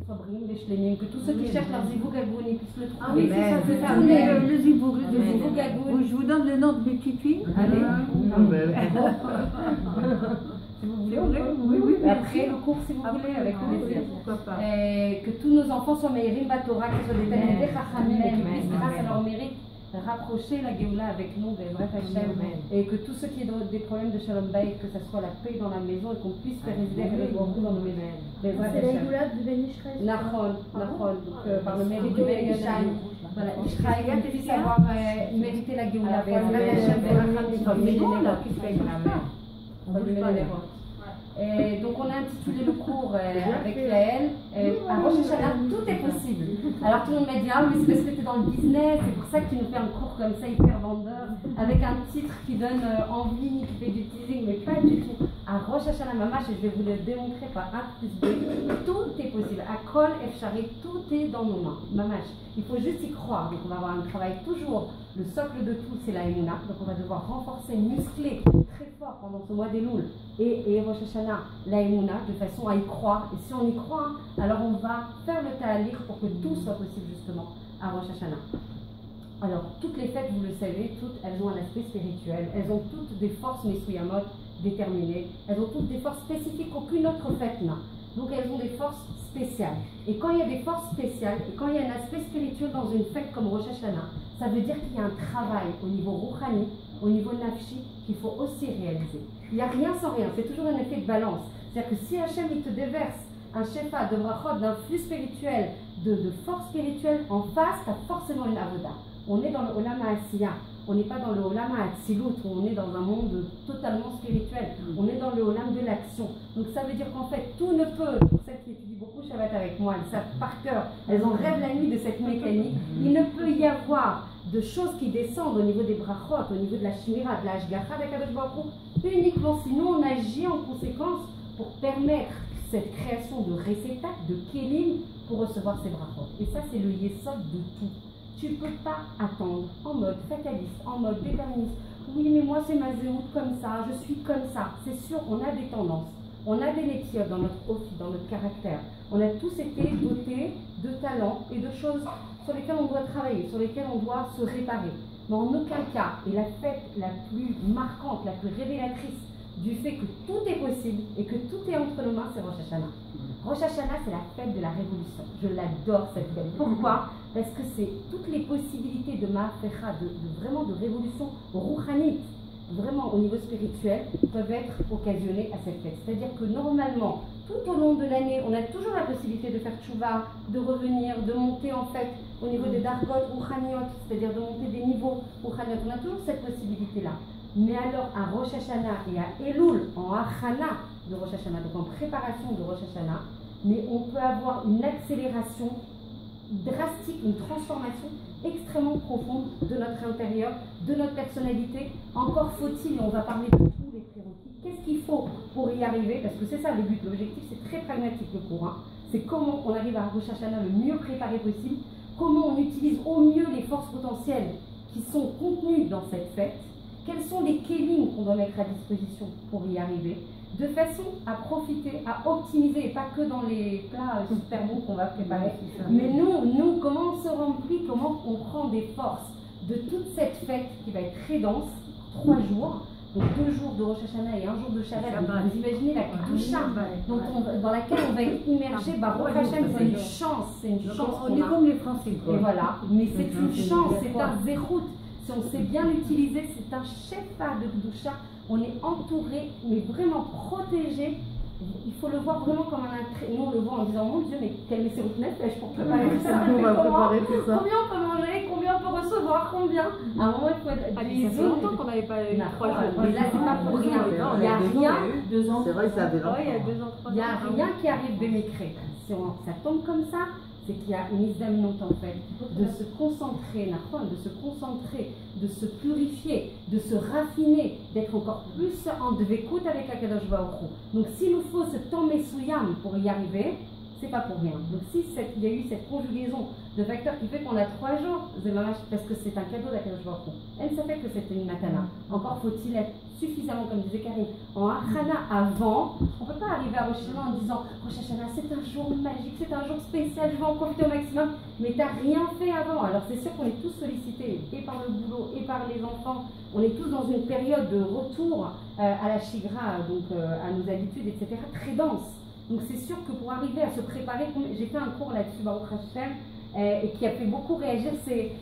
Fabrique, les Shlemim, que tous ceux qui cherchent leur Zivou Gagouni puissent le trouver. Ah oui, c'est ça, le Zivou Gagouni. Je vous donne le nom de mes petites filles. Allez. Si vous voulez, oui. Après le cours, si vous voulez, avec plaisir. Que tous nos enfants soient Me'irim Batora, qu'ils soient des Talmidei Chachamim, et qu'ils puissent, grâce à leur mérite, rapprocher la Géoula avec nous, Bezrat Hashem, et que tous ceux qui ont des problèmes de Shalom Bayit, que ça soit la paix dans la maison et qu'on puisse faire résider avec beaucoup dans nos maisons. Bezrat C'est la Hashem. Géoula de Ben Ishraï. Nachon, donc par le mérite du Ben Ishraï. Voilà, Ishraï a puisse avoir mérité la Géoula. Bezrat Hashem, Et donc on a intitulé le cours avec Yael, à Rosh Hashanah, tout est possible. Alors tout le monde m'a dit, ah mais c'est parce que tu es dans le business, c'est pour ça que tu nous fais un cours comme ça hyper vendeur, avec un titre qui donne envie, qui fait du teasing, mais pas du tout. À Rosh Hashanah Mamash, et je vais vous le démontrer par 1+2, tout est possible. À Kol Efshari, tout est dans nos mains. Mamash, il faut juste y croire. Donc on va avoir un travail toujours. Le socle de tout, c'est la Emouna. Donc on va devoir renforcer, muscler très fort pendant ce mois des Louls et Rosh Hashanah, la Emouna, de façon à y croire. Et si on y croit, alors on va faire le ta'alir pour que tout soit possible justement à Rosh Hashanah. Alors toutes les fêtes, vous le savez, toutes elles ont un aspect spirituel. Elles ont toutes des forces Mesuyamot déterminées. Elles ont toutes des forces spécifiques qu'aucune autre fête n'a. Donc elles ont des forces spéciales. Et quand il y a des forces spéciales, et quand il y a un aspect spirituel dans une fête comme Rosh Hashanah, ça veut dire qu'il y a un travail au niveau rouhani, au niveau nafshi, qu'il faut aussi réaliser. Il n'y a rien sans rien, c'est toujours un effet de balance. C'est-à-dire que si Hachem il te déverse un shefa de brachot, d'un flux spirituel, de force spirituelle, en face, tu as forcément une avoda. On est dans le Olam HaAsiya. On n'est pas dans le Olam HaAtzilut, où on est dans un monde totalement spirituel. On est dans le Olam de l'action. Donc ça veut dire qu'en fait, tout ne peut, pour celles qui étudient beaucoup Shabbat avec moi, elles savent par cœur, elles en rêvent la nuit de cette mécanique, il ne peut y avoir de choses qui descendent au niveau des brachot, au niveau de la shmira, de la hashgacha d'Akadosh Baruch Hu, uniquement sinon on agit en conséquence pour permettre cette création de réceptacles, de kélim, pour recevoir ces brachot. Et ça, c'est le yesod de tout. Tu ne peux pas attendre en mode fataliste, en mode déterministe. Oui, mais moi, c'est ma zéout comme ça, je suis comme ça. C'est sûr, on a des tendances. On a des métiers dans notre office, dans notre caractère. On a tous été dotés de talents et de choses sur lesquelles on doit travailler, sur lesquelles on doit se réparer. Mais en aucun cas, et la fête la plus marquante, la plus révélatrice du fait que tout est possible et que tout est entre nos mains, c'est Rosh Hashanah. Rosh Hashanah, c'est la fête de la révolution. Je l'adore cette fête. Pourquoi? Parce que c'est toutes les possibilités de Ma'afecha, vraiment de révolution rouhanite, vraiment au niveau spirituel, peuvent être occasionnées à cette fête. C'est-à-dire que normalement, tout au long de l'année, on a toujours la possibilité de faire tchouva, de revenir, de monter en fait au niveau des dargot rouhaniot, c'est-à-dire de monter des niveaux rouhaniot. On a toujours cette possibilité-là. Mais alors, à Rosh Hashanah et à Elul, en Achana de Rosh Hashanah, donc en préparation de Rosh Hashanah, mais on peut avoir une accélération drastique, une transformation extrêmement profonde de notre intérieur, de notre personnalité. Encore faut-il, et on va parler de tous les prérequis, qu'est-ce qu'il faut pour y arriver? Parce que c'est ça le but, l'objectif, c'est très pragmatique le cours. Hein. C'est comment on arrive à Rosh Hashanah le mieux préparé possible, comment on utilise au mieux les forces potentielles qui sont contenues dans cette fête, quels sont les kélim qu'on doit mettre à disposition pour y arriver, de façon à profiter, à optimiser, et pas que dans les plats super bons qu'on va préparer, mais nous, comment on se remplit, comment on prend des forces de toute cette fête qui va être très dense, 3 jours, donc 2 jours de Rosh Hashanah et 1 jour de Shabbat. Donc vous imaginez la Kedusha, donc dans laquelle on va être immergé. Rosh Hashanah, c'est une chance, On est comme les Français. Et voilà, mais c'est une chance, c'est un zérout. Si on sait bien l'utiliser, c'est un shefa de Kedusha. On est entouré, mais vraiment protégé. Il faut le voir vraiment comme un attrait. Nous, on le voit en disant, mon Dieu, mais quel messerut nefesh pour préparer tout ça. On va préparer tout ça. Combien on peut manger, combien on peut recevoir, combien. À un moment, il faut être. Ça fait longtemps qu'on n'avait pas eu 3 jours. Mais là, c'est pas pour rien. Il n'y a rien. 2 ans. C'est vrai que ça avait longtemps. Il y a 2 ans, 3 ans. Il n'y a rien qui arrive d'émécré. Si ça tombe comme ça, c'est qu'il y a une isdamnut en fait, de se concentrer, de se concentrer, de se purifier, de se raffiner, d'être encore plus en dvekout avec Akadosh Baruch Hu. Donc s'il nous faut ce temps messouyam pour y arriver, c'est pas pour rien. Donc si il y a eu cette conjugaison de facteurs qui fait qu'on a 3 jours, parce que c'est un cadeau d'Akadosh Baruch Hu. Elle savait que c'était une matana. Encore faut-il être suffisamment, comme disait Karine, en Achana avant. On ne peut pas arriver à Rosh Hashanah en disant Rosh Hashanah c'est un jour magique, c'est un jour spécial, je vais en profiter au maximum. Mais tu n'as rien fait avant. Alors c'est sûr qu'on est tous sollicités, et par le boulot, et par les enfants. On est tous dans une période de retour à la shigra, donc à nos habitudes, etc., très dense. Donc c'est sûr que pour arriver à se préparer, j'ai fait un cours là-dessus, Baruch Hashem, et qui a fait beaucoup réagir, c'est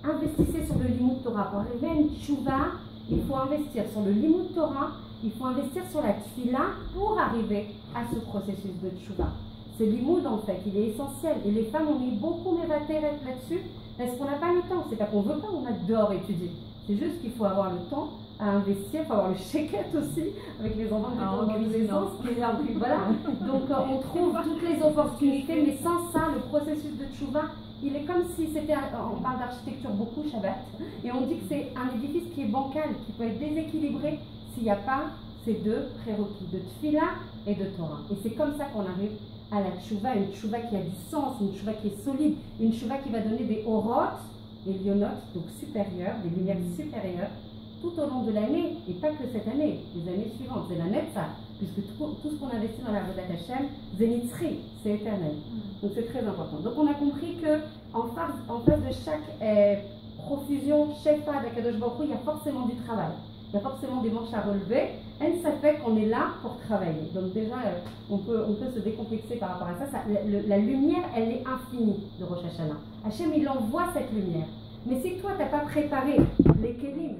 investissez sur le Limud Torah. Pour arriver à une tchouva, il faut investir sur le Limud Torah, il faut investir sur la tfila pour arriver à ce processus de tchouva. Ce Limud, en fait, il est essentiel. Et les femmes, on est beaucoup mévatères là-dessus, parce qu'on n'a pas le temps. C'est pas qu'on veut pas, on adore étudier. C'est juste qu'il faut avoir le temps à investir, il faut avoir le chéquette aussi, avec les enfants de l'adolescence. Voilà. Donc on trouve toutes les opportunités, mais sans ça, le processus de tchouva, il est comme si c'était, on parle d'architecture beaucoup, Shabbat, et on dit que c'est un édifice qui est bancal, qui peut être déséquilibré s'il n'y a pas ces deux prérequis, de tfila et de Torah. Et c'est comme ça qu'on arrive à la tchouva, une tchouva qui a du sens, une tchouva qui est solide, une tchouva qui va donner des orot, des lionot, donc supérieures, des lumières supérieures, tout au long de l'année, et pas que cette année, les années suivantes, c'est la netza, puisque tout ce qu'on investit dans la Avodat Hashem, zénitzri, c'est éternel. Donc c'est très important. Donc on a compris qu'en face de chaque profusion, shefa d'Akadosh Baruch Hu, il y a forcément du travail, il y a forcément des manches à relever, et ça fait qu'on est là pour travailler. Donc déjà, on peut se décomplexer par rapport à ça. La lumière, elle est infinie de Rosh Hashanah. Hachem, il envoie cette lumière. Mais si toi, tu n'as pas préparé les kelim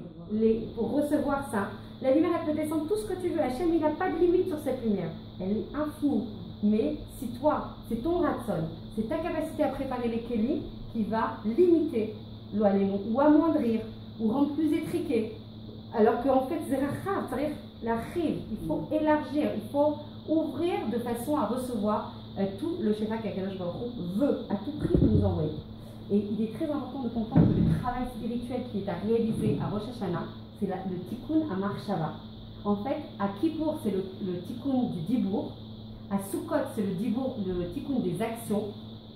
pour recevoir ça, la lumière, elle peut descendre tout ce que tu veux. Hachem, il n'a pas de limite sur cette lumière. Elle est infinie. Mais si toi, c'est ton ratson, c'est ta capacité à préparer les kelim qui va limiter l'oalémon, ou amoindrir, ou rendre plus étriqué. Alors qu'en fait, c'est rachar, c'est-à-dire la rive. Il faut élargir, il faut ouvrir de façon à recevoir tout le shefa qu'Akadosh Baruch Hu veut à tout prix nous envoyer. Et il est très important de comprendre que le travail spirituel qui est à réaliser à Rosh Hashanah, c'est le tikkun à Marshava. En fait, à Kippour, c'est le tikkun du dibour. À Sukkot, c'est le tikkun des actions.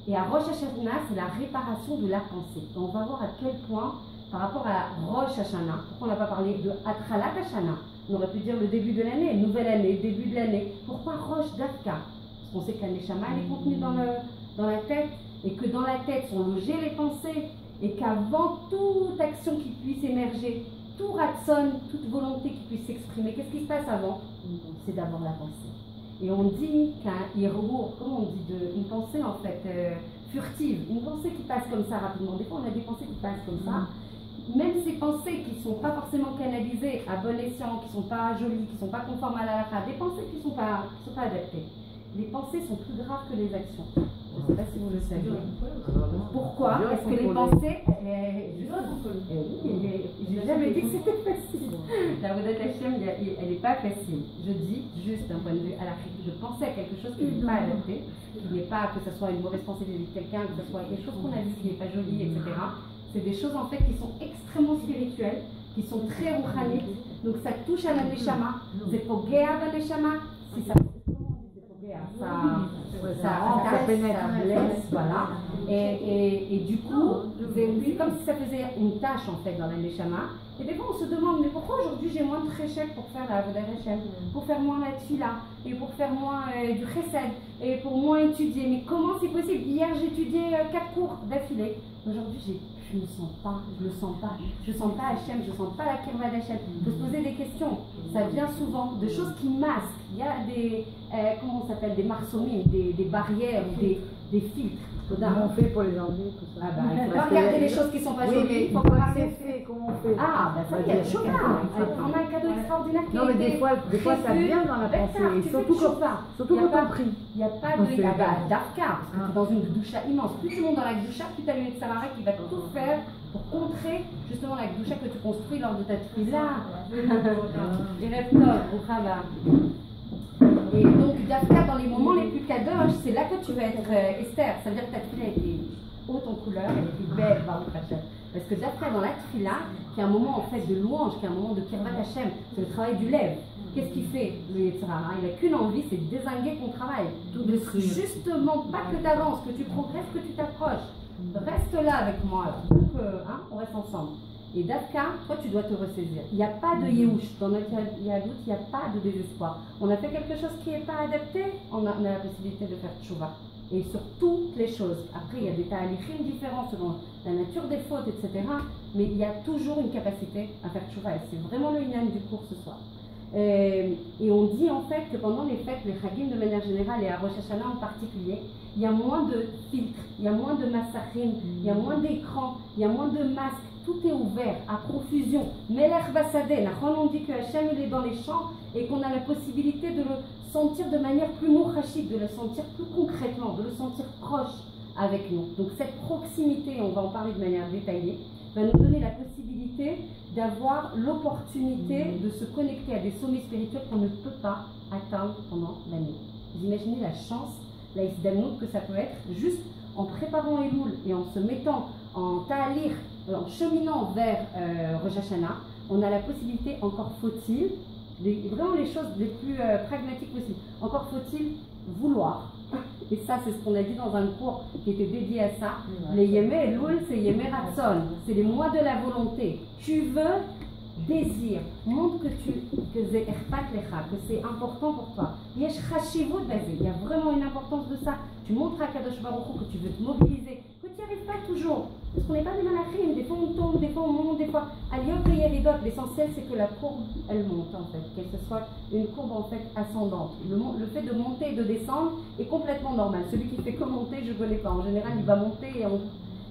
Et à Rosh Hashanah, c'est la réparation de la pensée. Donc on va voir à quel point, par rapport à Rosh Hashanah, pourquoi on n'a pas parlé de Atralat Hashanah? On aurait pu dire le début de l'année, nouvelle année, début de l'année. Pourquoi Rosh Dafka? Parce qu'on sait que la Neshama, elle est contenue dans la tête. Et que dans la tête sont logées les pensées, et qu'avant toute action qui puisse émerger, tout ratson, toute volonté qui puisse s'exprimer, qu'est-ce qui se passe avant? C'est d'abord la pensée. Et on dit qu'un hirbour, comment on dit, une pensée en fait furtive, une pensée qui passe comme ça rapidement. Des fois on a des pensées qui passent comme ça. Même ces pensées qui ne sont pas forcément canalisées à bon escient, qui ne sont pas jolies, qui ne sont pas conformes à la halakha, des pensées qui ne sont pas adaptées. Les pensées sont plus graves que les actions. Je ne sais pas si vous le savez. Pourquoi? Parce que les pensées. Je n'ai jamais dit que c'était facile. La Avodat Hashem, elle n'est pas facile. Je dis juste d'un point de vue halakhique, de penser à quelque chose qui n'est pas adapté, qui n'est pas que ce soit une mauvaise pensée de quelqu'un, que ce soit quelque chose qu'on a vu qui n'est pas joli, etc. C'est des choses en fait qui sont extrêmement spirituelles, qui sont très rouchaniques. Donc ça touche à la neshama. C'est pogea la neshama. Si ça pénètre, ça blesse, voilà. Et du coup, c'est comme si ça faisait une tâche en fait dans la neshama. Et des fois on se demande, mais pourquoi aujourd'hui j'ai moins de tréchec pour faire la Avodat Hashem, pour faire moins la tfila, et pour faire moins du chesed, et pour moins étudier. Mais comment c'est possible? Hier j'ai étudié 4 cours d'affilée. Aujourd'hui je ne sens pas, je ne sens pas Hachem, je ne sens pas la kirva d'Hachem. Il faut se poser des questions. Ça vient souvent de choses qui masquent. Il y a des, comment on s'appelle, des marsomis, des barrières, des filtres. Comment on fait pour les enlever, tout ça? Ah bah, il ne faut pas regarder les choses qui ne sont pas jolies. Il faut pas fait, comment on fait? Ah, bah ça, il y a le chauffard. On a un cadeau extraordinaire qui non, mais des fois ça vient dans la pensée. Surtout quand on prie. Il n'y a pas de d'Afka, parce que tu es dans une doucha immense. Plus tu montes dans la doucha, plus tu as une Samara qui va tout faire pour contrer justement la doucha que tu construis lors de ta tfila. Les rêves et donc d'Afka, dans les moments les plus kadosh, c'est là que tu vas être Esther. Ça veut dire que ta tfila était haute en couleur, elle était belle, parce que d'Afka dans la tfila, qui est un moment en fait de louange, qui est un moment de kirvat Hashem, c'est le travail du lève. qu'est-ce qu'il fait le Yetzer Hara? Il n'a qu'une envie, c'est de dézinguer ton travail. Justement, pas que tu avances, que tu progresses, que tu t'approches. Reste là avec moi, là. Donc, on reste ensemble. Et Dafka, toi, tu dois te ressaisir. Il n'y a pas de Yehush. Dans notre Yadout, il n'y a pas de désespoir. On a fait quelque chose qui n'est pas adapté, on a la possibilité de faire tchouva. Et sur toutes les choses. Après, il y a des ta'alichim différents selon la nature des fautes, etc. Mais il y a toujours une capacité à faire tchouva. Et c'est vraiment le inyan du cours ce soir. Et on dit en fait que pendant les fêtes, les chagim de manière générale et à Rosh Hashanah en particulier, il y a moins de filtres, il y a moins de massachim, il y a moins d'écrans, il y a moins de masques. Tout est ouvert à profusion. Melech Basadeh, on dit que Hachem il est dans les champs et qu'on a la possibilité de le sentir de manière plus mourachite, de le sentir plus concrètement, de le sentir proche avec nous. Donc cette proximité, on va en parler de manière détaillée, va nous donner la possibilité d'avoir l'opportunité de se connecter à des sommets spirituels qu'on ne peut pas atteindre pendant l'année. Vous imaginez la chance, la isdamnout que ça peut être juste en préparant Elul et en se mettant en ta'alir, en cheminant vers Rosh Hashanah, on a la possibilité, encore faut-il, vraiment les choses les plus pragmatiques possibles, encore faut-il vouloir. Et ça, c'est ce qu'on a dit dans un cours qui était dédié à ça. Les Yemé Elul, c'est Yemé Ratson, c'est les mois de la volonté. Tu veux, désir, montre que c'est important pour toi. Il y a vraiment une importance de ça. Tu montres à Kadosh Baruch Hu que tu veux te mobiliser, que tu n'y arrives pas toujours. Parce qu'on n'est pas des malachim, des fois on tombe, des fois on monte, des fois. Aliyot et Yeridot, l'essentiel c'est que la courbe, elle monte en fait, qu'elle se soit une courbe en fait ascendante. Le fait de monter et de descendre est complètement normal. Celui qui fait que monter, je ne connais pas. En général, il va monter et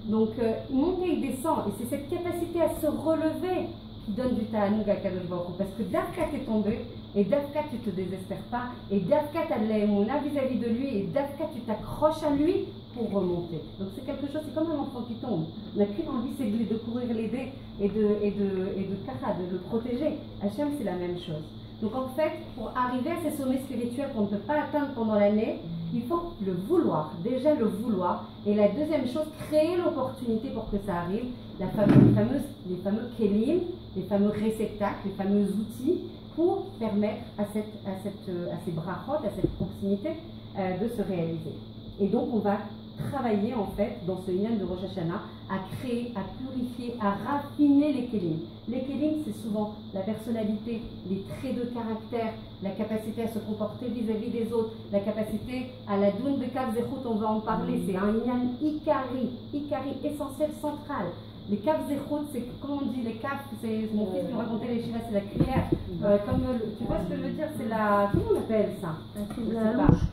donc monter et descend. Et c'est cette capacité à se relever qui donne du ta'anoug à Kadosh Baruch Hu. Parce que Dafka t'es tombé, et Dafka tu te désespères pas, et Dafka t'as de l'aïmouna vis-à-vis de lui, et Dafka tu t'accroches à lui pour remonter. Donc c'est quelque chose, c'est comme un enfant qui tombe. On n'a qu'une envie, c'est de courir l'aider et de le protéger. Hachem, c'est la même chose. Donc en fait, pour arriver à ces sommets spirituels qu'on ne peut pas atteindre pendant l'année, il faut le vouloir, déjà le vouloir. Et la deuxième chose, créer l'opportunité pour que ça arrive. Les fameux kelim, les fameux réceptacles, les fameux outils pour permettre à ces brachot, à cette proximité de se réaliser. Et donc on va travailler en fait dans ce inyan de Rosh Hashanah à créer, à purifier, à raffiner les kelim. Les kelim, c'est souvent la personnalité, les traits de caractère, la capacité à se comporter vis-à-vis des autres, la capacité à la doun de kav zechut, on va en parler, c'est un inyan ikari, essentiel, central. Les caves zechut, c'est comment on dit les caves, c'est mon fils qui me racontait les chivas, c'est la cuillère. Tu vois ce que je veux dire, c'est la. Comment on appelle ça?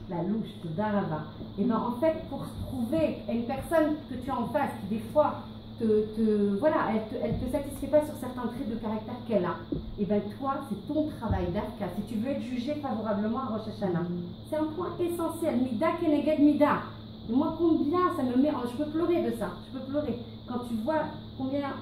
La louche, de Darava. Et bien en fait, pour trouver une personne que tu as en face qui des fois voilà, elle te satisfait pas sur certains traits de caractère qu'elle a, et bien toi, c'est ton travail d'Afka. Si tu veux être jugé favorablement à Rosh Hashanah, c'est un point essentiel. Mida keneged mida. Et moi, combien ça me met. Je peux pleurer de ça, je peux pleurer. Quand tu vois combien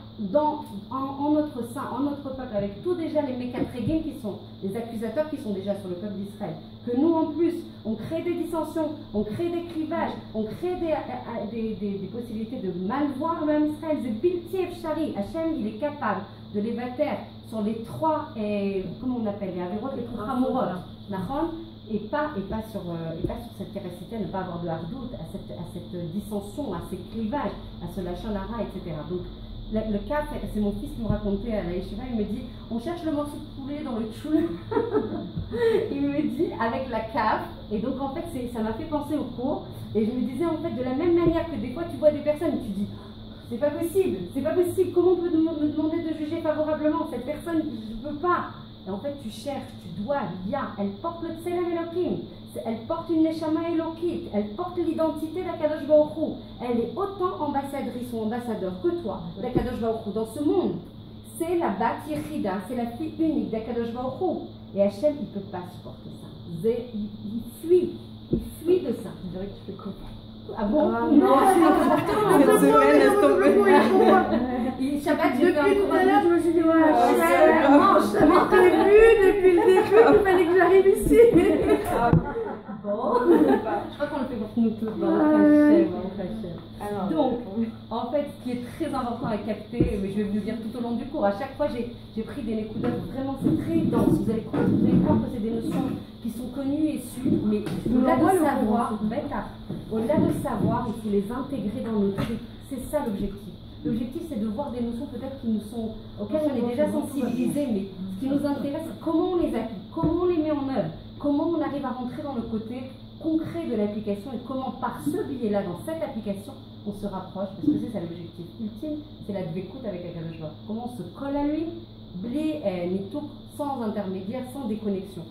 en notre sein, en notre peuple, avec tout déjà les mécatrégim qui sont, les accusateurs qui sont déjà sur le peuple d'Israël, que nous en plus, on crée des dissensions, on crée des clivages, on crée des possibilités de mal voir même Israël. C'est Bilti Efshari. Hachem, il est capable de les battre sur les trois, comment on appelle, les avirot, les trois hamorot, et pas sur cette capacité à ne pas avoir de hardout, à cette dissension, à ces clivages, à ce lachon hara, etc. Donc le cas, c'est mon fils qui me racontait à la yeshiva, il me dit, on cherche le morceau de poulet dans le tchoul. Il me dit, avec la cave, et donc en fait ça m'a fait penser au cours, et je me disais en fait de la même manière que des fois tu vois des personnes, tu dis, c'est pas possible, comment on peut me demander de juger favorablement cette personne, je ne peux pas. Et en fait, tu cherches, tu dois, elle porte le Tselem Elohim, elle porte une Neshama Elokit, elle porte l'identité d'Akadosh Baruch Hu. Elle est autant ambassadrice ou ambassadeur que toi d'Akadosh Baruch Hu dans ce monde. C'est la Bat Yechida, c'est la fille unique d'Akadosh Baruch Hu. Et Hachem, il ne peut pas supporter ça. Il fuit de ça. Je dirais que tu fais quoi? Ah bon? Non, cette semaine, laisse tomber. Shabbat, depuis tout à l'heure, je me suis dit, ouais, je t'avais vu depuis le début, il fallait que j'arrive ici. Bon, je crois qu'on le fait pour nous tous. Donc, en fait, ce qui est très important à capter, mais je vais vous le dire tout au long du cours, à chaque fois j'ai pris des Nekudat, vraiment c'est très dense. Vous allez voir que c'est des notions qui sont connues et sues, mais au-delà de savoir, au-delà de savoir, il faut les intégrer dans nos trucs. C'est ça l'objectif. L'objectif, c'est de voir des notions peut-être auxquelles on est déjà sensibilisés, mais ce qui nous intéresse, c'est comment on les applique, comment on les met en œuvre, comment on arrive à rentrer dans le côté concret de l'application et comment par ce biais-là, dans cette application, on se rapproche, parce que c'est ça l'objectif ultime, c'est la dvékout avec Akadosh Baruch Hu. Comment on se colle à lui, blé, nitok, sans intermédiaire, sans déconnexion.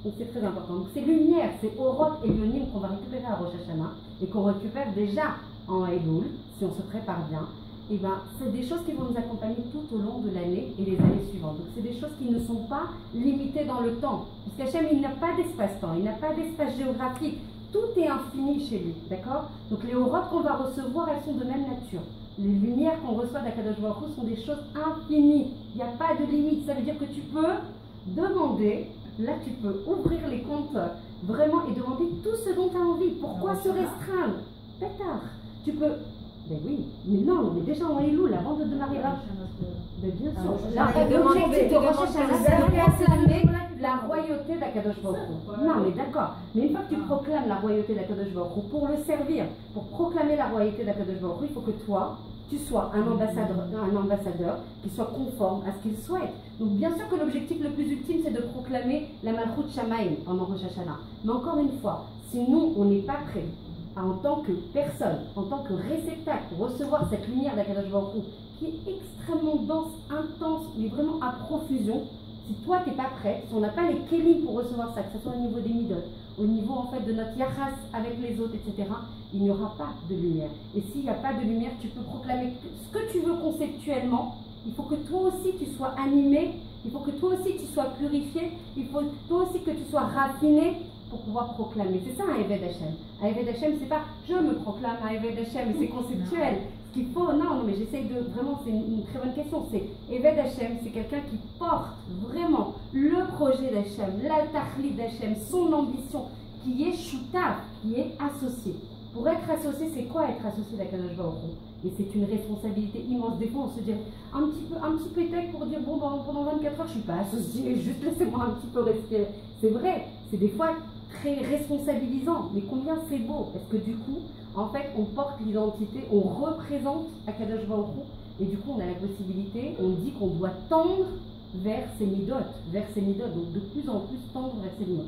Donc c'est très important. Donc c'est lumière, c'est Oroth et Yonim qu'on va récupérer à Rosh Hashanah et qu'on récupère déjà en Elul, si on se prépare bien. Et ben, c'est des choses qui vont nous accompagner tout au long de l'année et les années suivantes. Donc c'est des choses qui ne sont pas limitées dans le temps. Parce qu'Hachem, il n'a pas d'espace-temps, il n'a pas d'espace géographique. Tout est infini chez lui, d'accord? Donc les Oroth qu'on va recevoir, elles sont de même nature. Les lumières qu'on reçoit d'Akadosh Baruch Hu sont des choses infinies. Il n'y a pas de limite. Ça veut dire que tu peux demander, là tu peux ouvrir les comptes vraiment et demander tout ce dont tu as envie. Pourquoi se restreindre? Pétard. Tu peux... Mais oui, mais non, mais déjà en Elul, avant de démarrer là. Mais bien sûr. L'objectif de Rosh Hashanah, c'est de proclamer la royauté d'Akadosh Baruch Hu. Non, mais d'accord. Mais une fois que tu proclames la royauté d'Akadosh Baruch Hu, pour le servir, pour proclamer la royauté d'Akadosh Baruch Hu, il faut que toi, tu sois un ambassadeur qui soit conforme à ce qu'il souhaite. Donc bien sûr que l'objectif le plus ultime, c'est de proclamer la Malchut Shamaim pendant Rosh Hashanah. Mais encore une fois, si nous, on n'est pas prêts, en tant que personne, en tant que réceptacle pour recevoir cette lumière d'Akadosh Baruch Hu, qui est extrêmement dense, intense, mais vraiment à profusion, si toi tu n'es pas prêt, si on n'a pas les kélim pour recevoir ça, que ce soit au niveau des midot, au niveau en fait de notre yachas avec les autres, etc., il n'y aura pas de lumière. Et s'il n'y a pas de lumière, tu peux proclamer ce que tu veux conceptuellement. Il faut que toi aussi tu sois animé, il faut que toi aussi tu sois purifié, il faut toi aussi que tu sois raffiné pour pouvoir proclamer. C'est ça un Eved Hashem. Un Eved Hashem, c'est pas je me proclame un Eved Hashem, mais c'est conceptuel. Ce qu'il faut, non, mais j'essaye de, vraiment, c'est une très bonne question. C'est Eved Hashem, c'est quelqu'un qui porte vraiment le projet d'Hashem, la tachlit d'Hashem, son ambition, qui est shutaf, qui est associé. Pour être associé, c'est quoi être associé d'Akadosh Baruch Hu? Et c'est une responsabilité immense. Des fois, on se dit un petit pétec pour dire bon, pendant 24 heures, je ne suis pas associé, juste laissez-moi un petit peu respirer. C'est vrai, c'est des fois très responsabilisant, mais combien c'est beau, parce que du coup, en fait, on porte l'identité, on représente Akadosh Baruch Hu, et du coup, on a la possibilité, on dit qu'on doit tendre vers ces midot, donc de plus en plus tendre vers ces midot.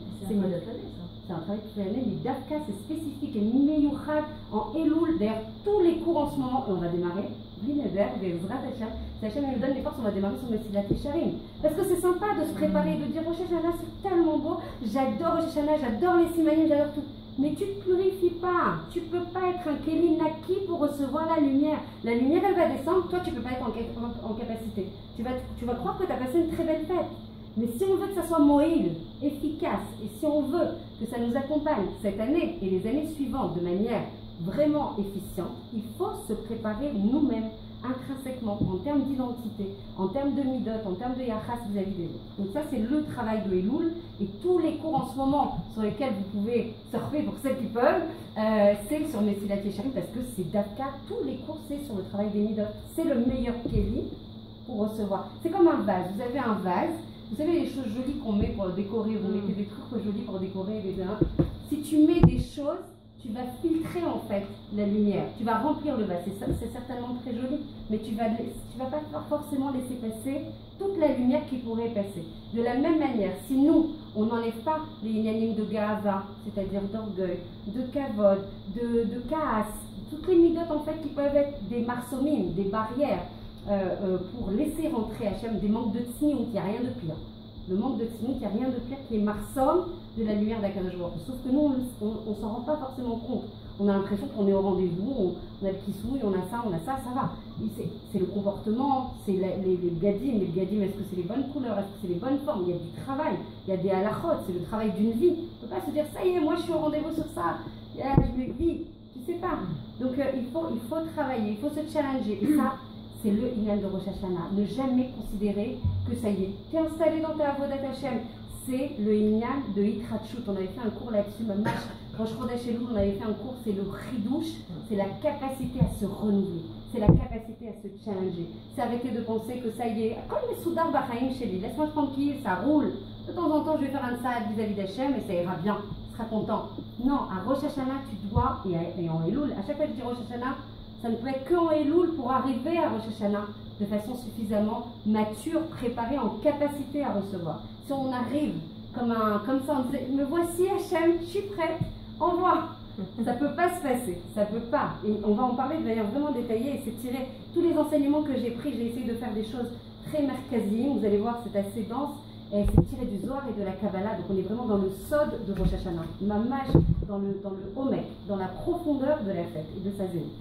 C'est un travail qui fait l'année, mais Dafka, c'est spécifique, et Mimeyuchad, en Elul, d'ailleurs, tous les cours en ce moment, et on va démarrer, Blinéder, Vezrat Hashem, si Hashem nous donne les forces, on va démarrer sur Mesilat Yesharim. Parce que c'est sympa de se préparer, de dire Rosh Hashanah, c'est tellement beau, j'adore Rosh Hashanah, j'adore les Simanim, j'adore tout. Mais tu ne te purifies pas, tu ne peux pas être un Kéli Naki pour recevoir la lumière. La lumière, elle va descendre, toi, tu ne peux pas être en capacité. Tu vas croire que tu as passé une très belle fête. Mais si on veut que ça soit moïl, efficace, et si on veut que ça nous accompagne cette année et les années suivantes de manière vraiment efficiente, il faut se préparer nous-mêmes, intrinsèquement, en termes d'identité, en termes de midot, en termes de yachas vis-à-vis des autres. Donc ça, c'est le travail de Elul, et tous les cours en ce moment sur lesquels vous pouvez surfer pour ceux qui peuvent, c'est sur Mesilat Yesharim, parce que c'est Dafka, tous les cours, c'est sur le travail des midot. C'est le meilleur kéli pour recevoir. C'est comme un vase. Vous avez un vase. Vous savez les choses jolies qu'on met pour décorer, vous mettez des trucs jolis pour décorer, si tu mets des choses, tu vas filtrer en fait la lumière, tu vas remplir le vase, c'est certainement très joli, mais tu vas pas forcément laisser passer toute la lumière qui pourrait passer. De la même manière, si nous, on n'enlève pas les inanimes de Gahava, c'est-à-dire d'orgueil, de kavod, de kaas, toutes les midotes en fait qui peuvent être des marsomines, des barrières, pour laisser rentrer Hachem, des manques de tsniout, il n'y a rien de pire. Le manque de tsniout, il n'y a rien de pire qui est marsom de la lumière d'Akadosh Baruch Hu. Sauf que nous, on ne s'en rend pas forcément compte. On a l'impression qu'on est au rendez-vous, on a le kissouille, on a ça, ça va. C'est le comportement, c'est les bgadim. Les bgadim, est-ce que c'est les bonnes couleurs, est-ce que c'est les bonnes formes? Il y a du travail, il y a des halachot, c'est le travail d'une vie. On ne peut pas se dire, ça y est, moi je suis au rendez-vous sur ça, je me vis, tu sais pas. Donc il faut travailler, il faut se challenger. Et ça, c'est le Inyan de Rosh Hashanah. Ne jamais considérer que ça y est, tu es installé dans ta Avodat Hashem, c'est le Inyan de Hitrachut. On avait fait un cours là-dessus, même quand je rodais chez nous, on avait fait un cours, c'est le Chidouche, c'est la capacité à se renouveler, c'est la capacité à se challenger. C'est arrêter de penser que ça y est, comme les Soudar Bachaïm chez lui, laisse-moi tranquille, ça roule. De temps en temps, je vais faire un saad vis-à-vis d'Hachem et ça ira bien, tu seras content. Non, à Rosh Hashanah, tu dois, et en Elul, à chaque fois que je dis Rosh Hashanah, ça ne peut être qu'en Elul pour arriver à Rosh Hashanah de façon suffisamment mature, préparée, en capacité à recevoir. Si on arrive comme ça, on disait, me voici Hachem, je suis prête, envoie. Ça ne peut pas se passer, ça ne peut pas. Et on va en parler de manière vraiment détaillée et c'est tiré tous les enseignements que j'ai pris, j'ai essayé de faire des choses très merkaziyim, vous allez voir, c'est assez dense. Et c'est tiré du Zohar et de la Kabbalah, donc on est vraiment dans le sod de Rosh Hashanah, mamash, dans le Omek, dans la profondeur de la fête et de sa zénith.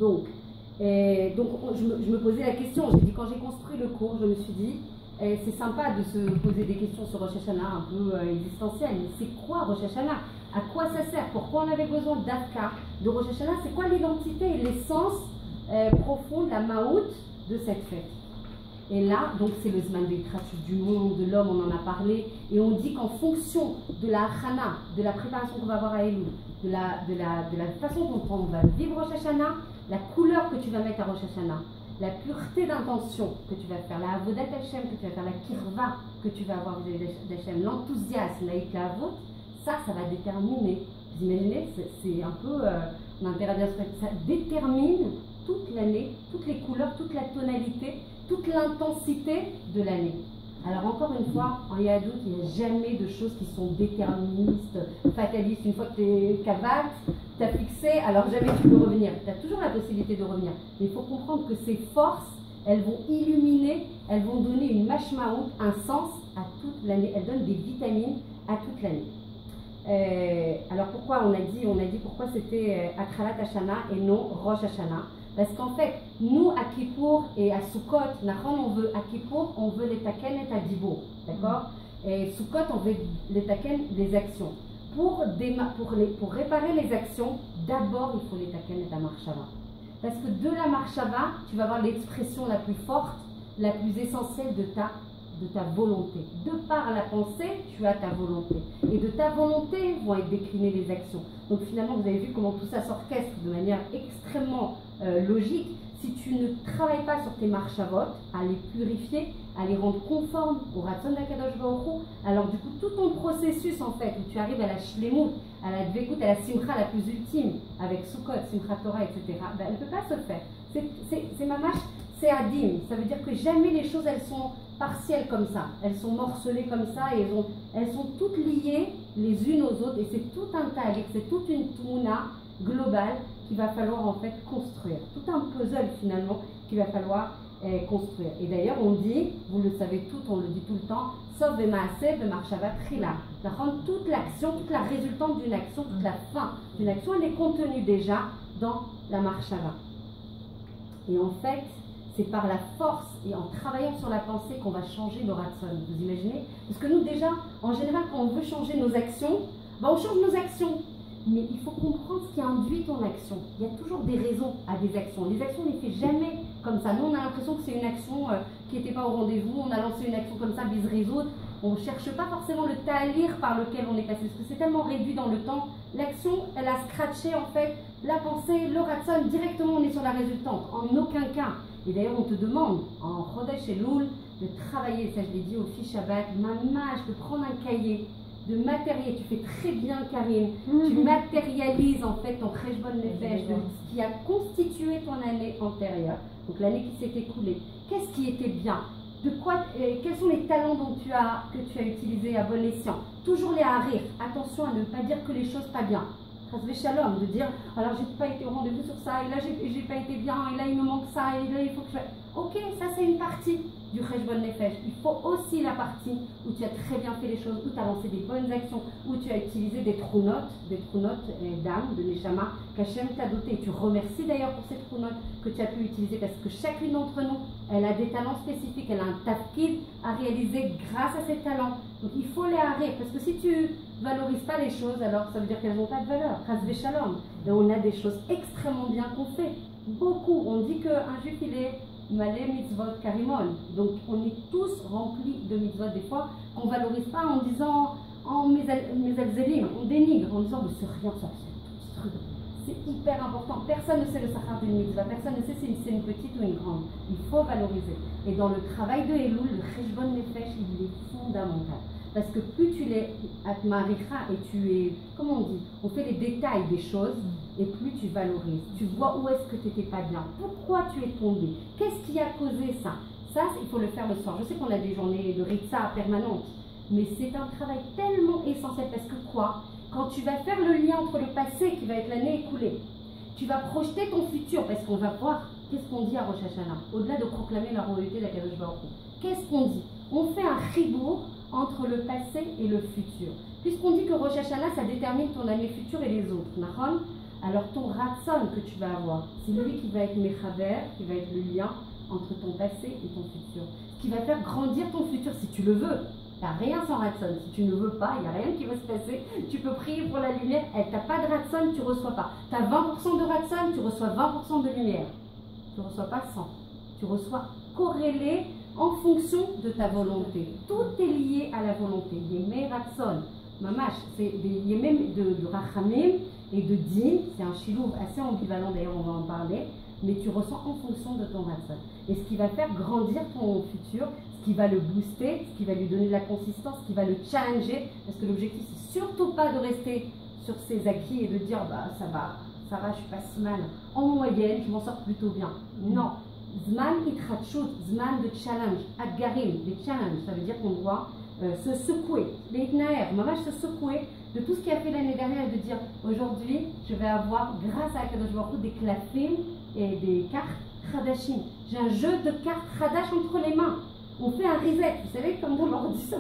Donc je me posais la question, j'ai dit quand j'ai construit le cours, je me suis dit, c'est sympa de se poser des questions sur Rosh Hashanah un peu existentielles, mais c'est quoi Rosh Hashanah? À quoi ça sert? Pourquoi on avait besoin d'Afka, de Rosh Hashanah? C'est quoi l'identité et l'essence profonde, la maout de cette fête? Et là, donc c'est le Zman de Hitrachut du monde, de l'homme, on en a parlé, et on dit qu'en fonction de la Hana, de la préparation qu'on va avoir à Elul, de la façon dont on va vivre Rosh Hashanah, la couleur que tu vas mettre à Rosh Hashanah, la pureté d'intention que tu vas faire, la Avodat Hashem que tu vas faire, la Kirva que tu vas avoir vis-à-vis d'Hashem, l'enthousiasme, la Ikavut, ça va déterminer. Vous imaginez, c'est un peu, on a intérêt à dire ça détermine toute l'année, toutes les couleurs, toute la tonalité, toute l'intensité de l'année. Alors encore une fois, en Yahadout, il n'y a jamais de choses qui sont déterministes, fatalistes. Une fois que tu es kavat, tu as fixé, alors jamais tu peux revenir. Tu as toujours la possibilité de revenir. Mais il faut comprendre que ces forces, elles vont illuminer, elles vont donner une mashmaout, un sens à toute l'année. Elles donnent des vitamines à toute l'année. Alors pourquoi on a dit pourquoi c'était Atralat Hashanah et non Rosh Hashanah? Parce qu'en fait, nous à Kippour et à Sukkot, on veut à Kippour, on veut les taken et à Dibo, d'accord? Et Sukkot, on veut les taken, les actions. Pour réparer les actions, d'abord il faut les taken et à marshava. Parce que de la marshava, tu vas avoir l'expression la plus forte, la plus essentielle de ta volonté. De par la pensée, tu as ta volonté. Et de ta volonté vont être déclinées les actions. Donc finalement, vous avez vu comment tout ça s'orchestre de manière extrêmement logique. Si tu ne travailles pas sur tes marchavot, à les purifier, à les rendre conformes au Ratzon d'Akadosh Baruch Hu, alors du coup, tout ton processus en fait, où tu arrives à la shlemut, à la dvekout, à la simcha la plus ultime, avec Sukkot, Simchat Torah, etc., ben, elle ne peut pas se faire. C'est mamash, c'est adim. Ça veut dire que jamais les choses, elles sont partielles comme ça. Elles sont morcelées comme ça et elles sont toutes liées les unes aux autres. Et c'est tout un tag, c'est toute une touna globale qu'il va falloir en fait construire. Tout un puzzle finalement qu'il va falloir construire. Et d'ailleurs on dit, vous le savez toutes, on le dit tout le temps, sauf Bemaaseh, Bemarshava Trila. Toute l'action, toute la résultante d'une action, toute la fin d'une action, elle est contenue déjà dans la Marshava. Et en fait, c'est par la force et en travaillant sur la pensée qu'on va changer le ratson. Vous imaginez? Parce que nous déjà, en général, quand on veut changer nos actions, ben on change nos actions. Mais il faut comprendre ce qui induit ton action. Il y a toujours des raisons à des actions. Les actions, on ne les fait jamais comme ça. Nous, on a l'impression que c'est une action qui n'était pas au rendez-vous. On a lancé une action comme ça, bis résoudre. On ne cherche pas forcément le talir par lequel on est passé. Parce que c'est tellement réduit dans le temps. L'action, elle a scratché en fait la pensée, le ratson. Directement, on est sur la résultante. En aucun cas. Et d'ailleurs, on te demande, en Chodesh Elul, de travailler, ça je l'ai dit au Fi Shabbat, mamash, de prendre un cahier, de matériel. Tu fais très bien, Karine. Tu matérialises en fait ton Cheshbon Nefesh, de ce qui a constitué ton année antérieure, donc l'année qui s'est écoulée. Qu'est-ce qui était bien? Quels sont les talents que tu as utilisés à bon escient? Toujours les harir. Attention à ne pas dire que les choses pas bien. Shalom, de dire alors j'ai pas été au rendez-vous sur ça, et là j'ai pas été bien, et là il me manque ça, et là il faut que je... Ok, ça c'est une partie du Cheshbon Nefesh. Il faut aussi la partie où tu as très bien fait les choses, où tu as lancé des bonnes actions, où tu as utilisé des trounotes d'âme, de Neshama, qu'Hachem t'a doté. Tu remercies d'ailleurs pour ces trounotes que tu as pu utiliser, parce que chacune d'entre nous, elle a des talents spécifiques, elle a un tafkid à réaliser grâce à ses talents. Donc il faut les harir, parce que si tu valorises pas les choses, alors ça veut dire qu'elles n'ont pas de valeur. Chas Shalom. Et on a des choses extrêmement bien qu'on fait. Beaucoup. On dit qu'un juif, il est Malé mitzvot karimon. Donc on est tous remplis de mitzvot des fois qu'on ne valorise pas en disant en mesalzelim, on dénigre en disant mais c'est rien ça, c'est un tout petit truc. C'est hyper important. Personne ne sait le sachar d'une mitzvah, personne ne sait si c'est une petite ou une grande. Il faut valoriser. Et dans le travail de Elul, le cheshbon nefesh, il est fondamental. Parce que plus tu l'es atmaricha et tu es, comment on dit, on fait les détails des choses et plus tu valorises. Tu vois où est-ce que tu n'étais pas bien, pourquoi tu es tombé, qu'est-ce qui a causé ça. Ça, il faut le faire le soir. Je sais qu'on a des journées de ritza permanentes, mais c'est un travail tellement essentiel parce que quoi? Quand tu vas faire le lien entre le passé qui va être l'année écoulée, tu vas projeter ton futur parce qu'on va voir qu'est-ce qu'on dit à Rosh Hashanah. Au-delà de proclamer la royauté d'Akadosh Baruch Hu, qu'est-ce qu'on dit? On fait un chibour entre le passé et le futur. Puisqu'on dit que Rosh Hashanah, ça détermine ton année future et les autres. Nahon? Alors ton ratson que tu vas avoir, c'est lui qui va être mechaber, qui va être le lien entre ton passé et ton futur. Ce qui va faire grandir ton futur si tu le veux. Il n'y a rien sans ratson. Si tu ne veux pas, il n'y a rien qui va se passer. Tu peux prier pour la lumière, tu n'as pas de ratson, tu ne reçois pas. Tu as 20% de ratson, tu reçois 20% de lumière. Tu ne reçois pas 100. Tu reçois corrélé en fonction de ta volonté. Tout est lié à la volonté. Yemé ratson, mamash, c'est des yemé de rachamim et de din. C'est un chilouv assez ambivalent, d'ailleurs on va en parler. Mais tu ressens en fonction de ton ratson. Et ce qui va faire grandir ton futur, ce qui va le booster, ce qui va lui donner de la consistance, ce qui va le challenger, parce que l'objectif c'est surtout pas de rester sur ses acquis et de dire bah ça va, je suis pas si mal. En moyenne, je m'en sors plutôt bien. Non. Zman itratchut, zman de challenge, adgarim, des challenges, ça veut dire qu'on doit se secouer, leitnaer, mamash se secouer de tout ce qui a fait l'année dernière et de dire aujourd'hui je vais avoir grâce à Akadosh Baruch Hu des klafim et des cartes Khadashim. J'ai un jeu de cartes Khadash entre les mains. On fait un reset. Vous savez comme on leur dit ça.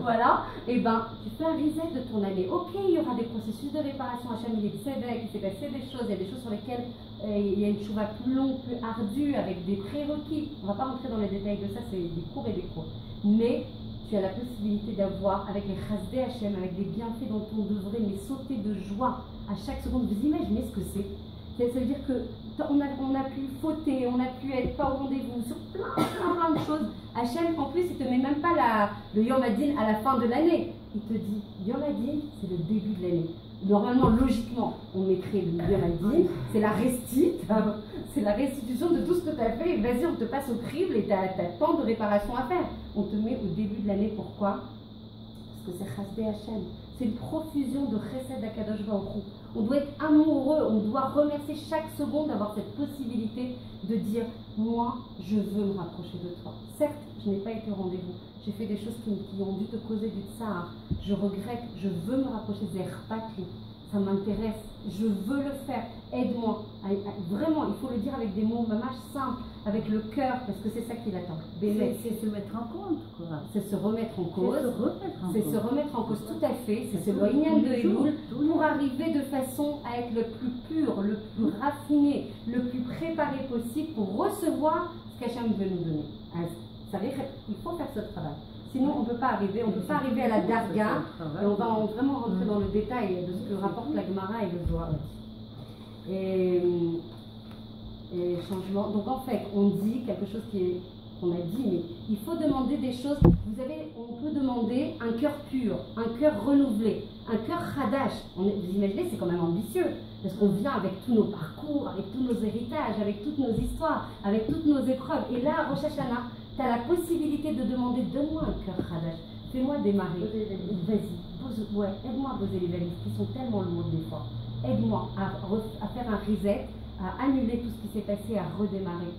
Voilà. Et ben, tu fais un reset de ton année. Ok, il y aura des processus de réparation. Hachem, il s'est passé des choses. Il y a des choses sur lesquelles il y a une chouva plus longue, plus ardue, avec des prérequis. On ne va pas rentrer dans les détails de ça. C'est des cours et des cours. Mais tu as la possibilité d'avoir, avec les chasdé Hachem, avec des bienfaits dont on devrait mais sauter de joie à chaque seconde. Vous imaginez ce que c'est? Ça veut dire qu'on a pu fauter, on a pu être pas au rendez-vous sur plein de choses. Hachem, en plus, il te met même pas le Yom Hadin à la fin de l'année. Il te dit, Yom Hadin, c'est le début de l'année. Normalement, logiquement, on mettrait le Yom Hadin, c'est la c'est la restitution de tout ce que tu as fait. Vas-y, on te passe au crible et tu as tant de réparations à faire. On te met au début de l'année, pourquoi? Parce que c'est Chasdé Hachem. C'est une profusion de Chesed d'Akadosh Baruch Hu. On doit être amoureux, on doit remercier chaque seconde d'avoir cette possibilité de dire moi, je veux me rapprocher de toi. Certes, je n'ai pas été au rendez-vous. J'ai fait des choses qui ont dû te causer du tsar. Je regrette, je veux me rapprocher. Zerpatli, ça m'intéresse, je veux le faire. Aide-moi. Vraiment, il faut le dire avec des mots mamash simples, avec le cœur, parce que c'est ça qu'il attend. C'est se mettre en compte, quoi. C'est se remettre en cause. C'est se remettre en cause, tout à fait. C'est ce loïnian de Elul pour arriver de façon à être le plus pur, le plus raffiné, le plus préparé possible pour recevoir ce qu'Hachem veut nous donner. Il faut faire ce travail. Sinon, on ne peut pas arriver, à la darga. Et on va vraiment rentrer dans le détail de ce que rapporte la Gemara et le Zohar. Et changement. Donc en fait, on dit quelque chose qu'on a dit, mais il faut demander des choses. On peut demander un cœur pur, un cœur renouvelé, un cœur chadash. Vous imaginez, c'est quand même ambitieux, parce qu'on vient avec tous nos parcours, avec tous nos héritages, avec toutes nos histoires, avec toutes nos épreuves. Et là, Rosh Hashanah, tu as la possibilité de demander, donne-moi un cœur chadash, fais-moi démarrer. Vas-y, aide-moi à poser les valises qui sont tellement lourdes des fois. Aide-moi à faire un reset, à annuler tout ce qui s'est passé, à redémarrer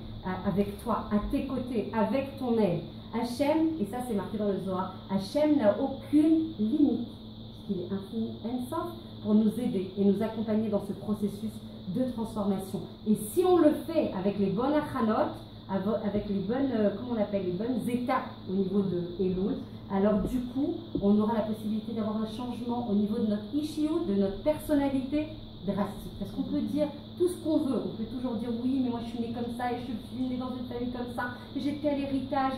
avec toi, à tes côtés, avec ton aide. Hachem, et ça c'est marqué dans le Zohar, Hachem n'a aucune limite, puisqu'il est infini, Ensof, pour nous aider et nous accompagner dans ce processus de transformation. Et si on le fait avec les bonnes achanot, avec les bonnes, les bonnes étapes au niveau de Elul, alors du coup, on aura la possibilité d'avoir un changement au niveau de notre issue, de notre personnalité drastique. Parce qu'on peut dire tout ce qu'on veut, on peut toujours dire oui, mais moi je suis née comme ça, et je suis née dans une famille comme ça, et j'ai tel héritage,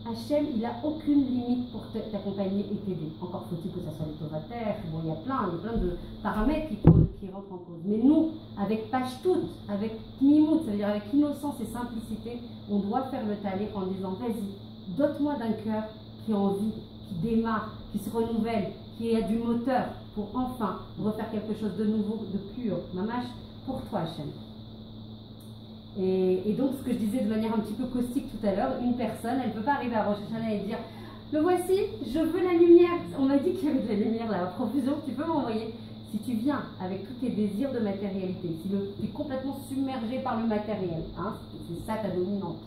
Hachem, il n'a aucune limite pour t'accompagner et t'aider. Encore faut-il que ça soit les Torah terre, bon, il y a plein de paramètres qui rentrent en cause. Mais nous, avec pashtout, avec tmimout, ça veut dire avec innocence et simplicité, on doit faire le talir en disant vas-y, dote-moi d'un cœur qui a envie, qui démarre, qui se renouvelle, qui a du moteur pour enfin refaire quelque chose de nouveau, de pur, mamash, pour toi Hachem. Et donc ce que je disais de manière un petit peu caustique tout à l'heure, une personne, elle ne peut pas arriver à Rosh Hashanah et dire le voici, je veux la lumière. On m'a dit qu'il y avait de la lumière là, à profusion, tu peux m'envoyer. Si tu viens avec tous tes désirs de matérialité, si tu es complètement submergé par le matériel, hein, c'est ça ta dominante.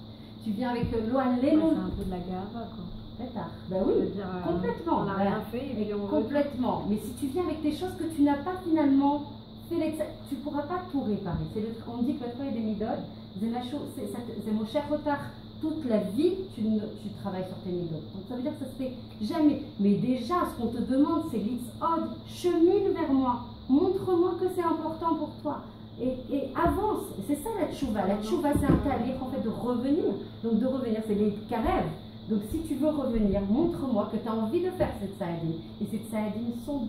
Tu viens avec l'Oan Lénon. C'est un peu de la gava, quoi. Ben oui, dire, complètement. On n'a rien fait et puis on complètement. Mais si tu viens avec des choses que tu n'as pas finalement fait, tu ne pourras pas tout réparer. On dit que le travail des midotes, c'est mon cher retard. Toute la vie, tu travailles sur tes midotes. Donc ça veut dire que ça se fait jamais. Mais déjà, ce qu'on te demande, c'est l'itzod, chemine vers moi. Montre-moi que c'est important pour toi. Et avance. C'est ça la tchouva. La tchouva, c'est un talir en fait de revenir. Donc de revenir, c'est les karèves. Donc si tu veux revenir, montre-moi que tu as envie de faire cette saadine. Et cette saadine sont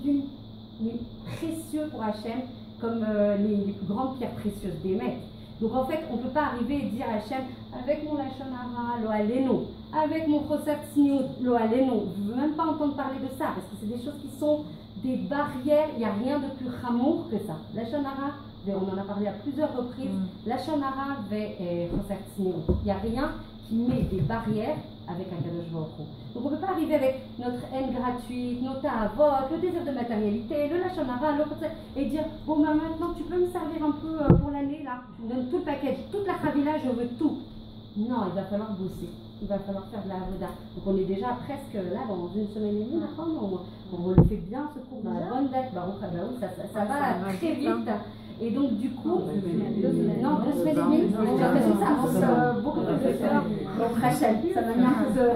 précieux pour Hachem, comme les plus grandes pierres précieuses des maîtres. Donc en fait, on ne peut pas arriver et dire à Hachem, avec mon lachon hara, lo aleno, avec mon chosat tzniut, lo aleno. Je ne veux même pas entendre parler de ça, parce que c'est des choses qui sont des barrières, il n'y a rien de plus chamour que ça. Lachon hara, on en a parlé à plusieurs reprises, lachon hara ve chosat tzniut. Il n'y a rien qui met des barrières avec un Kadosh Baruch Hu. Donc on ne peut pas arriver avec notre haine gratuite, nos ta'avot, le désir de matérialité, le lachon hara, et dire bon ben maintenant tu peux me servir un peu pour l'année là, tu me donnes tout le package, toute la chavila, je veux tout. Non, il va falloir bosser, il va falloir faire de la avoda. Donc on est déjà presque là dans une semaine et demie, on le fait bien ce cours dans la bonne date, ça va très vite. Et donc du coup, 2 semaines et demie, j'ai l'impression que ça avance beaucoup plus de temps. Donc Rachel, ça va bien de on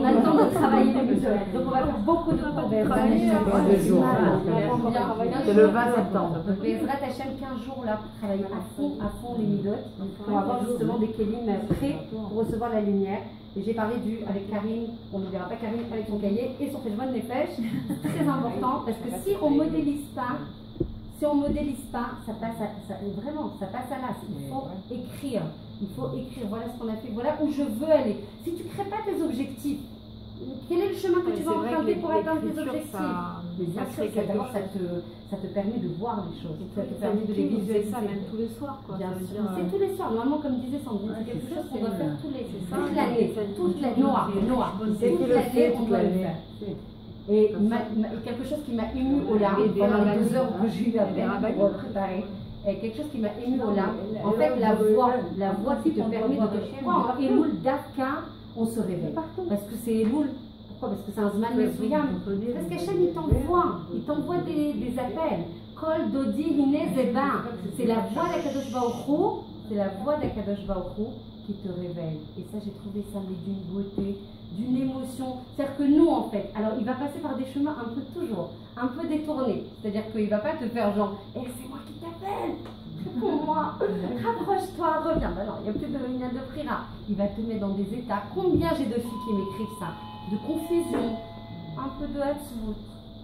a le temps de travailler les mutuelles. Donc on va faire beaucoup de cours. C'est le 20 septembre. Bezrat Hachem, 15 jours là pour travailler à fond les midotes, pour avoir justement des kélim prêts pour recevoir la lumière. Et j'ai parlé avec Karine, on ne verra pas Karine avec son cahier et son Fejbon Nefesh, c'est très important parce que si on ne modélise pas, ça passe à l'as. Il faut écrire, voilà ce qu'on a fait, voilà où je veux aller. Si tu ne crées pas tes objectifs, quel est le chemin que tu vas emprunter pour atteindre tes objectifs? Bien sûr, ça te permet de voir les choses, ça te permet de les visualiser. Ça même tous les soirs, quoi. Bien sûr, c'est tous les soirs. Normalement, comme disait Sandrine, c'est quelque chose qu'on doit faire toute l'année, toute l'année, noir, toute l'année, on doit le faire. Et quelque chose qui m'a ému aux larmes pendant les 2 heures que j'ai eu à peine pour préparer, quelque chose qui m'a ému aux larmes, en fait la voix qui te permet de te croire en Elul Dafka, on se réveille. Parce que c'est Elul, pourquoi? Parce que c'est un Zman Mesuyam. Parce qu'Hachem il t'envoie des appels. Kol Dodi Hine Zeba, c'est la voix d'Akadosh Baruch Hu qui te réveille. Et ça, j'ai trouvé ça d'une beauté, d'une émotion. C'est-à-dire que nous, en fait, alors il va passer par des chemins un peu détournés. C'est-à-dire qu'il ne va pas te faire genre, c'est moi qui t'appelle, réponds-moi, rapproche-toi, reviens. Ben non, il n'y a plus de minyan de prira. Il va te mettre dans des états. Combien j'ai de filles qui m'écrivent ça? De confusion, un peu de hatzvout.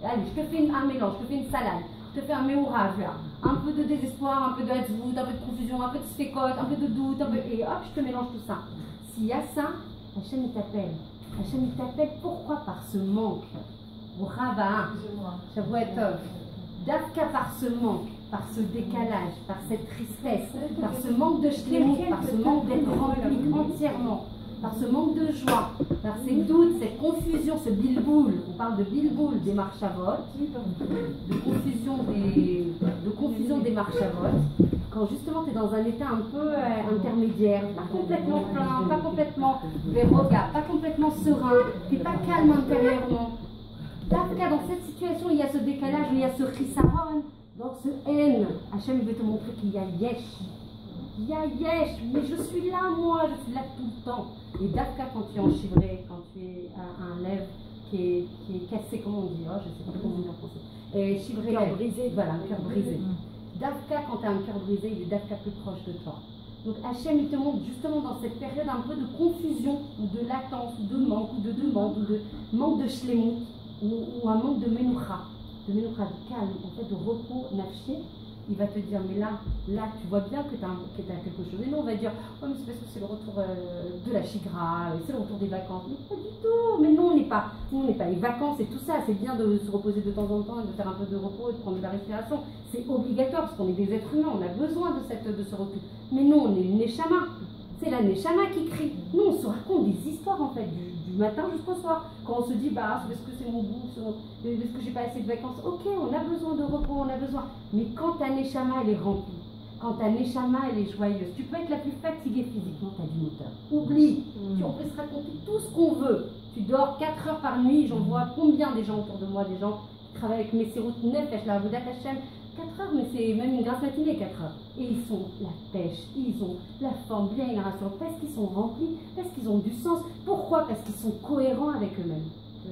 Allez, je te fais un mélange, je te fais une salade. Je te fais un méourage là, un peu de désespoir, un peu de hatzvout, un peu de confusion, un peu de spécote, un peu de doute, et hop, je te mélange tout ça. S'il y a ça, Hachem il t'appelle. Hachem il t'appelle, pourquoi? Par ce manque. Brava, Shavuot, Dafka par ce manque, par ce décalage, par cette tristesse, par ce manque de shlemut, par ce manque d'être rempli entièrement, par ce manque de joie, par ces doutes, cette confusion, ce bilboul. On parle de bilboul des marchavot, de confusion des marchavot, quand justement tu es dans un état un peu intermédiaire, pas complètement plein, pas complètement verroga, pas complètement serein, tu n'es pas calme intérieurement. Dans cette situation, il y a ce décalage, il y a ce chisaron, dans ce haine. Hachem veut te montrer qu'il y a yesh. Il y a yesh, mais je suis là moi, je suis là tout le temps. Et Dafka, quand tu es enchivré, quand tu es un lèvre qui est cassé, comment on dit, je ne sais pas comment on dit en français. Chivré, cœur brisé. Voilà, un cœur brisé. Dafka, quand tu as un cœur brisé, il est Dafka plus proche de toi. Donc Hachem, il te montre justement dans cette période un peu de confusion, ou de latence, ou de manque, ou de demande, ou de manque de shlemut, ou un manque de menoucha, de calme, en fait, de repos nafshi. il va te dire, mais là, tu vois bien que tu as quelque chose. Et nous, on va dire, oh, mais c'est parce que c'est le retour de la chigra, c'est le retour des vacances. Mais pas du tout. Mais non, on n'est pas les vacances et tout ça. C'est bien de se reposer de temps en temps, de faire un peu de repos, de prendre de la respiration. C'est obligatoire parce qu'on est des êtres humains, on a besoin de ce recul. Mais non, on est une neshama. C'est la neshama qui crie. Nous, on se raconte des histoires en fait, du matin jusqu'au soir. Quand on se dit, bah, c'est parce que c'est mon goût, parce que j'ai pas assez de vacances. Ok, on a besoin de repos, on a besoin. Mais quand ta neshama, elle est remplie, quand ta neshama, elle est joyeuse, tu peux être la plus fatiguée physiquement, tu as du moteur. Oublie. On peut se raconter tout ce qu'on veut. Tu dors 4 heures par nuit. J'en vois combien des gens autour de moi, des gens qui travaillent avec Messirut Nefesh, la Avodat Hashem. 4 heures, mais c'est même une grasse matinée, 4 heures. Et ils sont la pêche, ils ont la forme, bien une ration, parce qu'ils sont remplis, parce qu'ils ont du sens. Pourquoi? Parce qu'ils sont cohérents avec eux-mêmes.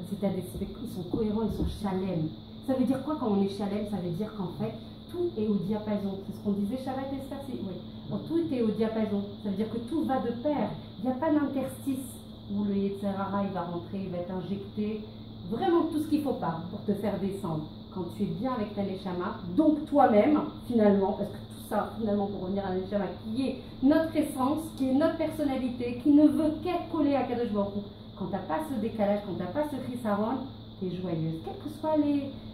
C'est-à-dire qu'ils sont cohérents, ils sont chalem. Ça veut dire quoi quand on est chalem? Ça veut dire qu'en fait, tout est au diapason. C'est ce qu'on disait Shabbat Esther, oui. Donc, tout est au diapason. Ça veut dire que tout va de pair. Il n'y a pas d'interstice où le Yetzirara, il va rentrer, il va être injecté. Vraiment tout ce qu'il ne faut pas pour te faire descendre. Quand tu es bien avec ta neshama, donc toi-même, finalement, parce que tout ça, finalement, pour revenir à la neshama, qui est notre essence, qui est notre personnalité, qui ne veut qu'être collée à Kadosh Baruch Hu. Quand tu n'as pas ce décalage, quand tu n'as pas ce chisaron, tu es joyeuse. Quels que soient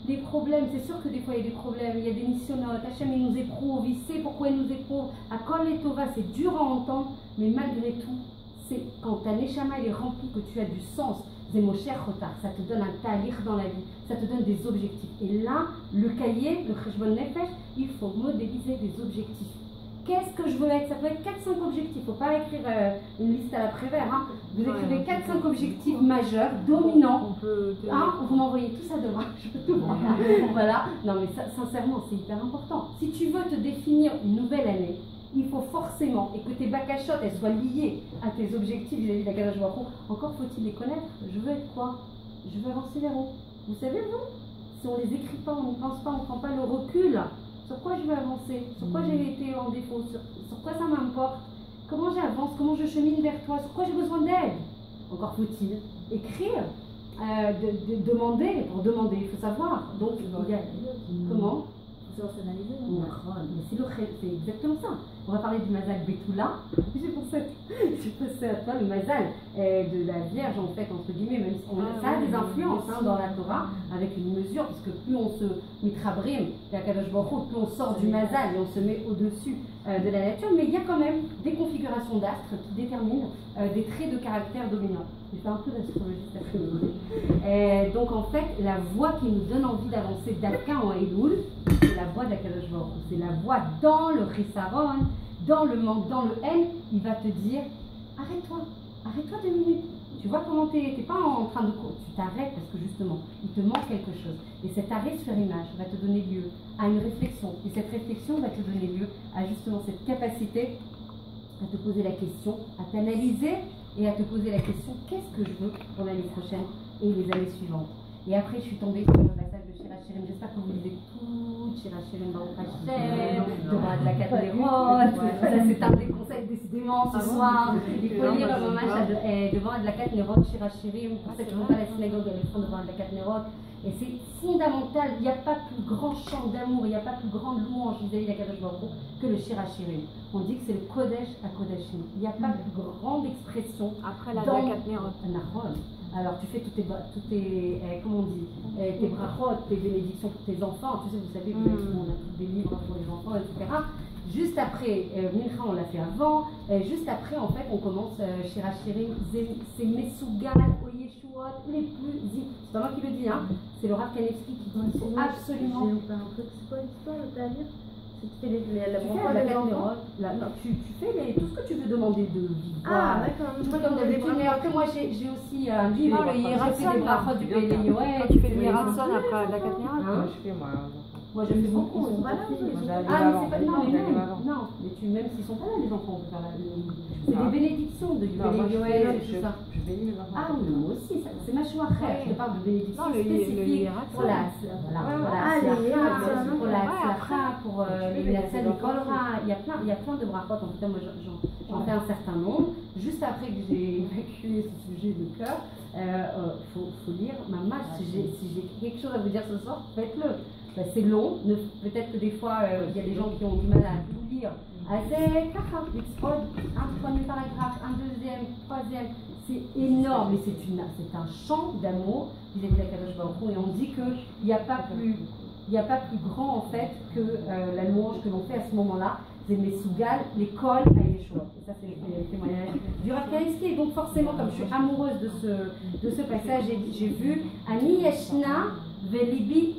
les problèmes, c'est sûr que des fois il y a des problèmes, il y a des nisyonotes, Hachem il nous éprouve, il sait pourquoi il nous éprouve. À Kol et Tova, c'est dur à entendre, mais malgré tout, c'est quand ta neshama elle est remplie, que tu as du sens. Zemosher Chotar, ça te donne un talir dans la vie, ça te donne des objectifs. Et là, le cahier, le Cheshbon Nefesh, il faut modéliser des objectifs. Qu'est-ce que je veux être? Ça peut être 4-5 objectifs, il ne faut pas écrire une liste à la Prévert. Hein. Vous écrivez 4-5 objectifs majeurs, dominants. Vous m'envoyez tout ça demain, je peux tout voir. Voilà, non mais ça, sincèrement, c'est hyper important. Si tu veux te définir une nouvelle année, il faut forcément, et que tes bakachotes elles soient liées à tes objectifs vis-à-vis de la Kadosh Baruch Hu, encore faut-il les connaître. Je veux être quoi? Je veux avancer vers où? Vous savez, vous, si on ne les écrit pas, on n'y pense pas, on ne prend pas le recul, sur quoi je veux avancer, sur quoi j'ai été en défaut, sur quoi ça m'importe, comment j'avance, comment je chemine vers toi, sur quoi j'ai besoin d'aide. Encore faut-il écrire, demander, pour demander, il faut savoir. Donc, il y a, comment? C'est exactement ça. On va parler du Mazal Betula. J'ai pensé à toi, le Mazal de la Vierge, en fait, entre guillemets, même si ça a des influences dans la Torah, avec une mesure, parce que plus on se mitrabrim, plus on sort du Mazal et on se met au-dessus de la nature, mais il y a quand même des configurations d'astres qui déterminent des traits de caractère dominants. J'ai fait un peu d'astrologie cet après-midi. Donc en fait, la voie qui nous donne envie d'avancer d'Alka en Elul, c'est la voie d'Akadosh Baruch Hu. C'est la voie dans le Chisaron, dans le manque, dans le haine. Il va te dire, arrête-toi 2 minutes. Tu vois comment tu n'es pas en train de courir, tu t'arrêtes parce que justement, il te manque quelque chose. Et cet arrêt sur image va te donner lieu à une réflexion. Et cette réflexion va te donner lieu à justement cette capacité à te poser la question, à t'analyser et à te poser la question, qu'est-ce que je veux pour l'année prochaine et les années suivantes. Et après, je suis tombée sur le passage de Shira Shirim. J'espère que vous lisez tout. Shira Shirim Baruch Hashem, devant de la Katnerot. Ça, c'est un des conseils, décidément, ce soir. Il faut lire le Mamash devant de la Katnerot, Shira Shirim. Pour ceux qui ne vont pas à la synagogue, elles font devant de la Katnerot. Et c'est fondamental. Il n'y a pas plus grand chant d'amour, il n'y a pas plus grande louange vis-à-vis de la Kadosh Baruch Hu que le Shira Shirim. On dit que c'est le Kodesh à Kodashim. Il n'y a pas plus grande expression. Après la Katnerot. Alors tu fais toutes tes comment on dit, tes brachot, tes bénédictions pour tes enfants. Tu sais, vous savez, on a tous des livres pour les enfants, etc. Juste après, Mincha on l'a fait avant. Juste après, en fait, on commence Shira Shirim, c'est Mesugal, Oyeshuot, les plus. C'est pas moi qui le dis, hein. C'est le Rav Kanevski qui dit qu'il faut absolument. C'est quoi l'histoire de ta vie? Tu fais tout ce que tu veux demander de vivre. Ah, d'accord. Comme d'habitude, mais après, moi j'ai aussi un livre. Le Hiratson, des brachot du Pélé. Ouais, tu fais le Hiratson après la Katnerot. Moi je fais beaucoup. Ils sont pas là, Ah, mais c'est pas. Non, mais même s'ils sont pas là, les enfants, on peut faire la. C'est des bénédictions de Pélé Yoel et tout ça. Ah oui, moi aussi, c'est ma choix après. Je te parle de bénédictions spécifiques pour la. Pour la Tzlacha, pour la scène de Kolra. Il y a plein de brachot. En tout cas, moi j'en fais un certain nombre. Juste après que j'ai évacué ce sujet de cœur, faut lire. Maman, si j'ai quelque chose à vous dire ce soir, faites-le. c'est long, peut-être que des fois il y a des gens qui ont du mal à tout lire. C'est un premier paragraphe, un deuxième, troisième, c'est énorme, et c'est un chant d'amour vis-à-vis de la Kadosh Baruch Hu, et on dit qu'il n'y a pas plus grand en fait que la louange que l'on fait à ce moment-là, c'est Mesougal, l'école à Yeshua. Et ça, c'est le témoignage du Rav Kanievski. Et donc, forcément, comme je suis amoureuse de ce passage, j'ai vu Ani Yeshna Velibi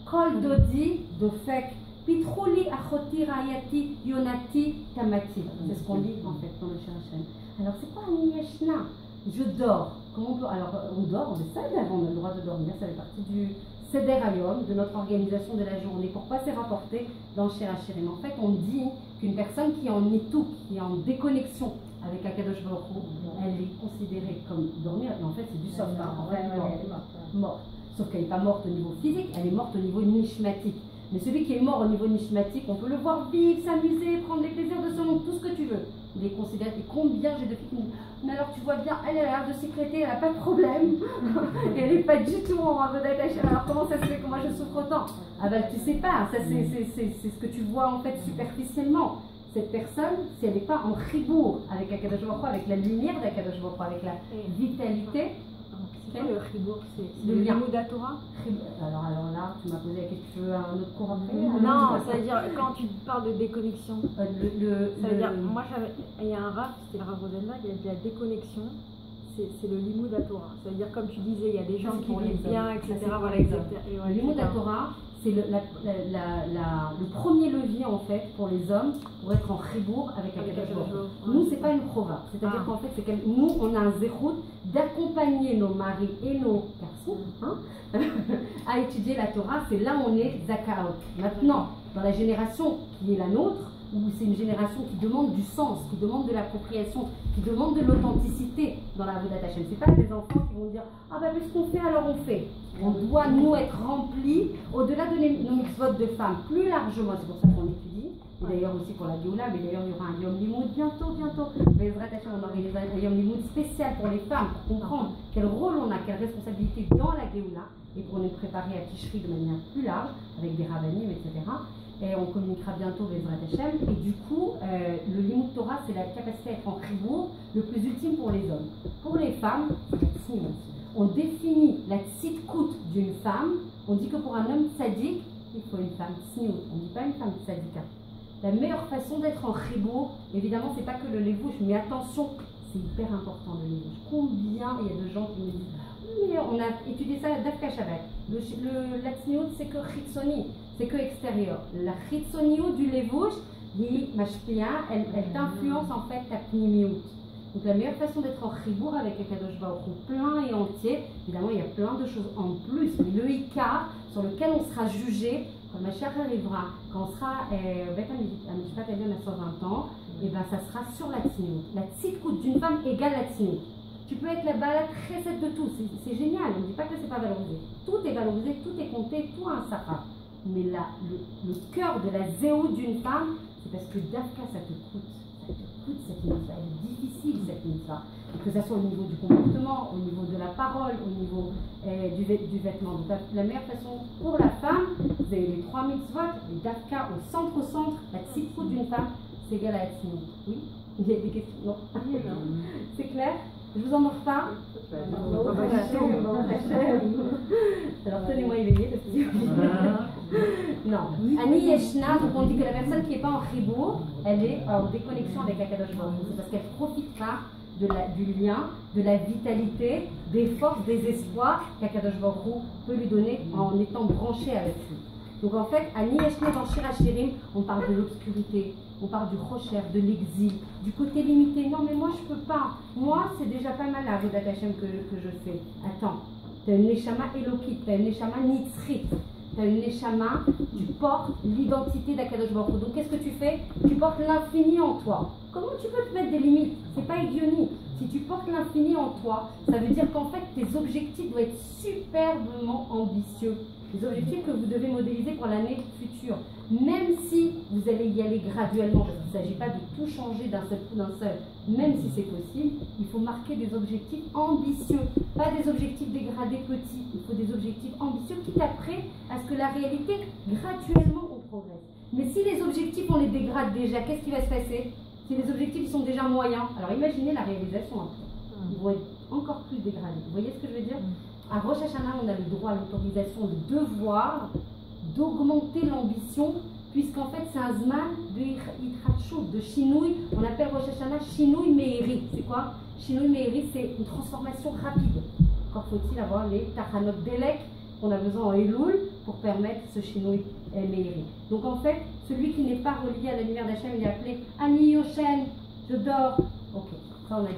Kol Dodi Dofek Pitrouli Achoti Rayati Yonati Tamati. C'est ce qu'on lit en fait dans le Shirachem. Alors, c'est quoi Ani Yeshna? Je dors. Comment on peut... Alors, on dort, on est seul, on a le droit de dormir, ça fait partie du Seder Hayom, de notre organisation de la journée. Pourquoi c'est rapporté dans Shirachirim? En fait, on dit qu'une personne qui est en nituk, qui est en déconnexion avec Akadosh Baruch Hu, elle est considérée comme dormir, et en fait, c'est du soft, en fait, elle est morte. Sauf qu'elle n'est pas morte au niveau physique, elle est morte au niveau nishmatique. Mais celui qui est mort au niveau nishmatique, on peut le voir vivre, s'amuser, prendre les plaisirs de ce monde, tout ce que tu veux. Il est considéré. Et combien j'ai de filles qui me disent, mais alors tu vois bien, elle a l'air de sécréter, elle n'a pas de problème. Et elle n'est pas du tout en Avodat Hashem. Alors comment ça se fait que moi je souffre autant? Ah ben tu sais pas, ça c'est ce que tu vois en fait superficiellement. Cette personne, si elle n'est pas en chibour avec Akadosh Baruch Hu, avec la lumière d'Akadosh Baruch Hu, avec la vitalité. C'est le chibour, c'est le limoud Torah. Alors là, tu m'as posé la question, tu veux un autre cours après? Non, c'est-à-dire quand tu parles de déconnexion, ça veut dire, moi il y a un rap, c'était le Rav Rosenberg, il y a dit la déconnexion, c'est le limoud Torah. C'est-à-dire comme tu disais, il y a des gens qui vivent bien, etc. Le limoud Torah, c'est le premier levier en fait pour les hommes pour être en chibour avec Akadosh Baruch Hu. Nous, c'est pas une chova, c'est-à-dire qu'en fait, nous, on a un zérout d'accompagner nos maris et nos garçons à étudier la Torah. C'est là où on est zakaot. Maintenant, dans la génération qui est la nôtre, où c'est une génération qui demande du sens, qui demande de l'appropriation, qui demande de l'authenticité dans la Avodat Hashem. C'est pas des enfants qui vont dire ah ben puisqu'on fait alors on fait. On doit nous être remplis au-delà de nos mitzvot de femmes plus largement. C'est pour ça qu'on étudie. Et d'ailleurs aussi pour la Géoula, mais d'ailleurs il y aura un Yom Limoud bientôt. Bezrat Hashem, on organise un Yom Limoud spécial pour les femmes pour comprendre quel rôle on a, quelle responsabilité dans la Géoula et pour nous préparer à Tishri de manière plus large avec des rabbanim, etc. Et on communiquera bientôt Bezrat Hashem. Et du coup, le Limoud Torah, c'est la capacité à être en chibour le plus ultime pour les hommes. Pour les femmes, c'est la tzniut. On définit la tzidkout d'une femme. On dit que pour un homme sadique, il faut une femme tzniut. On ne dit pas une femme sadika. La meilleure façon d'être en chibour, évidemment, c'est pas que le levouche, mais attention, c'est hyper important le levouche. Combien il y a de gens qui me disent oui, on a étudié ça à Dafka Shabbat. La tzniut, c'est que chitzoni. C'est que extérieur. La chitsoniout du levouche, elle t'influence en fait ta pnimiout. Donc la meilleure façon d'être en chibour avec Akadosh Baruch Hu plein et entier, évidemment il y a plein de choses en plus, mais le Ikar sur lequel on sera jugé, quand Mashiach arrivera, quand on sera Beth Amishpat Elyon à 120 ans, et ben ça sera sur la tzniut. La tzidkout d'une femme égale la tzniut. Tu peux être la balade recette de tout, c'est génial, on ne dit pas que c'est pas valorisé. Tout est valorisé, tout est compté, tout a un safra. Mais là, le cœur de la zéout d'une femme, c'est parce que Dafka, ça te coûte cette mitzvah, elle est difficile cette mitzvah. Que ce soit au niveau du comportement, au niveau de la parole, au niveau du vêtement. Donc la meilleure façon pour la femme, c'est les 3 mitzvot, les Dafka au centre, la tzidkout d'une femme, c'est égal à la tzniut. Oui? Il y a des questions? Non. C'est clair? Je vous en offre pas? Alors tenez-moi éveillé parce que non. Ani Yeshna, donc on dit que la personne qui n'est pas en chibour, elle est en déconnexion avec Akadosh Baruch Hu. C'est parce qu'elle ne profite pas du lien, de la vitalité, des forces, des espoirs qu'Akadosh Baruch Hu peut lui donner en étant branché avec lui. Donc en fait, Ani Yeshna dans Shirachirim, on parle de l'obscurité, on parle du rocher, de l'exil, du côté limité. Non mais moi je peux pas. Moi c'est déjà pas mal la Avodat Hashem que je fais. Attends, tu as une Neshama Elokit, tu as une Neshama Nitzrit, tu as une Neshama, tu portes l'identité d'Akadosh Baruch Hu. Donc qu'est-ce que tu fais? Tu portes l'infini en toi. Comment tu peux te mettre des limites? C'est pas idionie. Si tu portes l'infini en toi, ça veut dire qu'en fait tes objectifs doivent être superbement ambitieux. Les objectifs que vous devez modéliser pour l'année future. même si vous allez y aller graduellement, parce qu'il ne s'agit pas de tout changer d'un seul coup, d'un seul, même si c'est possible, il faut marquer des objectifs ambitieux, pas des objectifs dégradés petits, il faut des objectifs ambitieux qui t'apprennent à ce que la réalité, graduellement, on progresse. Mais si les objectifs, on les dégrade déjà, qu'est-ce qui va se passer? Si les objectifs sont déjà moyens, alors imaginez la réalisation après. Ils vont être encore plus dégradés. Vous voyez ce que je veux dire? À Rosh Hashanah, on a le droit, l'autorisation, le devoir d'augmenter l'ambition, puisqu'en fait c'est un zman de Yitrachut, de Shinui. On appelle Rosh Hashanah Shinui Meiri. C'est quoi? Shinui Meiri, c'est une transformation rapide. Encore faut-il avoir les Tachanot Delek qu'on a besoin en Elul pour permettre ce Shinui Meiri. Donc en fait, celui qui n'est pas relié à la lumière d'Hachem, il est appelé Ani Yoshen, je dors. Ok, ça on a dit.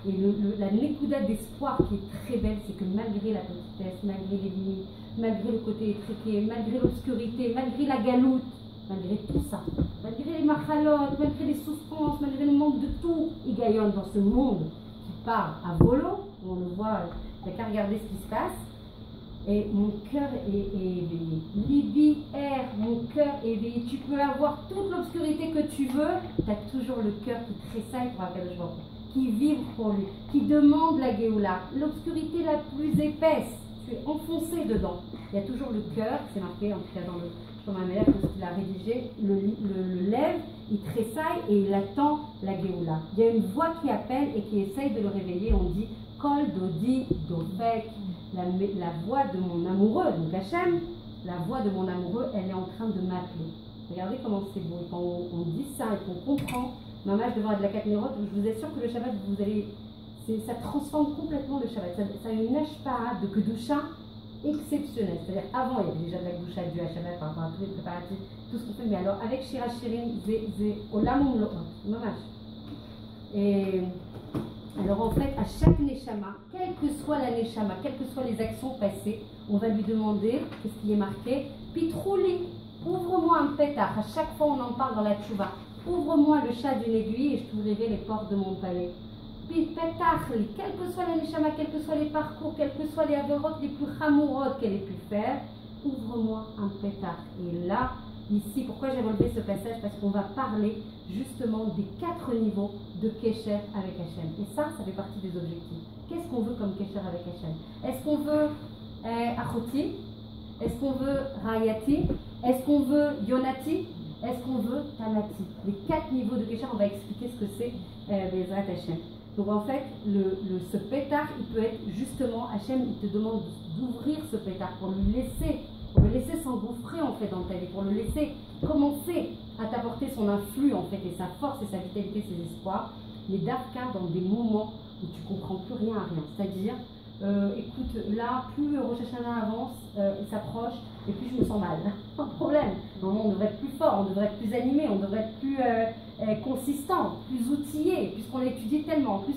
Et la nécouda d'espoir qui est très belle, c'est que malgré la petitesse, malgré les limites, malgré le côté étriqué, malgré l'obscurité, malgré la galoute, malgré tout ça, malgré les machalotes, malgré les souffrances, malgré le manque de tout, il gaillonne dans ce monde qui part à volo, on le voit, il n'y a qu'à regarder ce qui se passe. Et mon cœur est éveillé. Libi, air, mon cœur est éveillé. Tu peux avoir toute l'obscurité que tu veux, tu as toujours le cœur qui tressaille pour Akadosh Baruch Hu, qui vibre pour lui, qui demande la Géoula. L'obscurité la plus épaisse, tu es enfoncé dedans. Il y a toujours le cœur, c'est marqué en tout cas dans le Shlomo HaMelech, parce qu'il a rédigé, le lève, il tressaille et il attend la Géoula. Il y a une voix qui appelle et qui essaye de le réveiller. On dit Kol Dodi Dofek. La voix de mon amoureux, donc Hachem, la voix de mon amoureux, elle est en train de m'appeler. Regardez comment c'est beau. Et quand on dit ça et qu'on comprend, maman, je devrais avoir de la Katnerot, je vous assure que le Shabbat, ça transforme complètement le Shabbat. Ça a une ashpara de Kedusha exceptionnelle. C'est-à-dire, avant, il y avait déjà de la Kedusha due à Shabbat par rapport à tous les préparatifs, tout ce qu'on fait. Mais alors, avec Shira Shirin, c'est Olam Umlo, maman. Et alors en fait, à chaque Neshama, quelle que soit la Neshama, quelles que soient les actions passées, on va lui demander, qu'est-ce qui est marqué, Pitrouli, ouvre-moi un pétard. À chaque fois on en parle dans la tchouva. Ouvre-moi le chat d'une aiguille et je t'ouvrirai les portes de mon palais. Pétachli, quelle que soit la Neshama, quels que soient les parcours, quelles que soient les avérotes les plus chamourotes qu'elle ait pu faire, ouvre-moi un pétard. Et là, ici, pourquoi j'ai relevé ce passage? Parce qu'on va parler justement des 4 niveaux de Kesher avec Hachem. Et ça fait partie des objectifs. Qu'est-ce qu'on veut comme Kesher avec Hachem? Est-ce qu'on veut Achoti? Est-ce qu'on veut Rayati? Est-ce qu'on veut Yonati? Est-ce qu'on veut Tanati? Les 4 niveaux de Kesher, on va expliquer ce que c'est Bezrat Hachem. Donc en fait, ce pétard, il peut être justement, Hachem, il te demande d'ouvrir ce pétard pour lui laisser s'engouffrer en fait dans ta vie, pour le laisser commencer à t'apporter son influx en fait, et sa force et sa vitalité, ses espoirs, mais d'Afka dans des moments où tu comprends plus rien à rien. C'est-à-dire, écoute, là, plus Rosh Hashanah avance, il s'approche, et plus je me sens mal. Pas de problème. Normalement, on devrait être plus fort, on devrait être plus animé, on devrait être plus consistant, plus outillé, puisqu'on étudie tellement. En plus,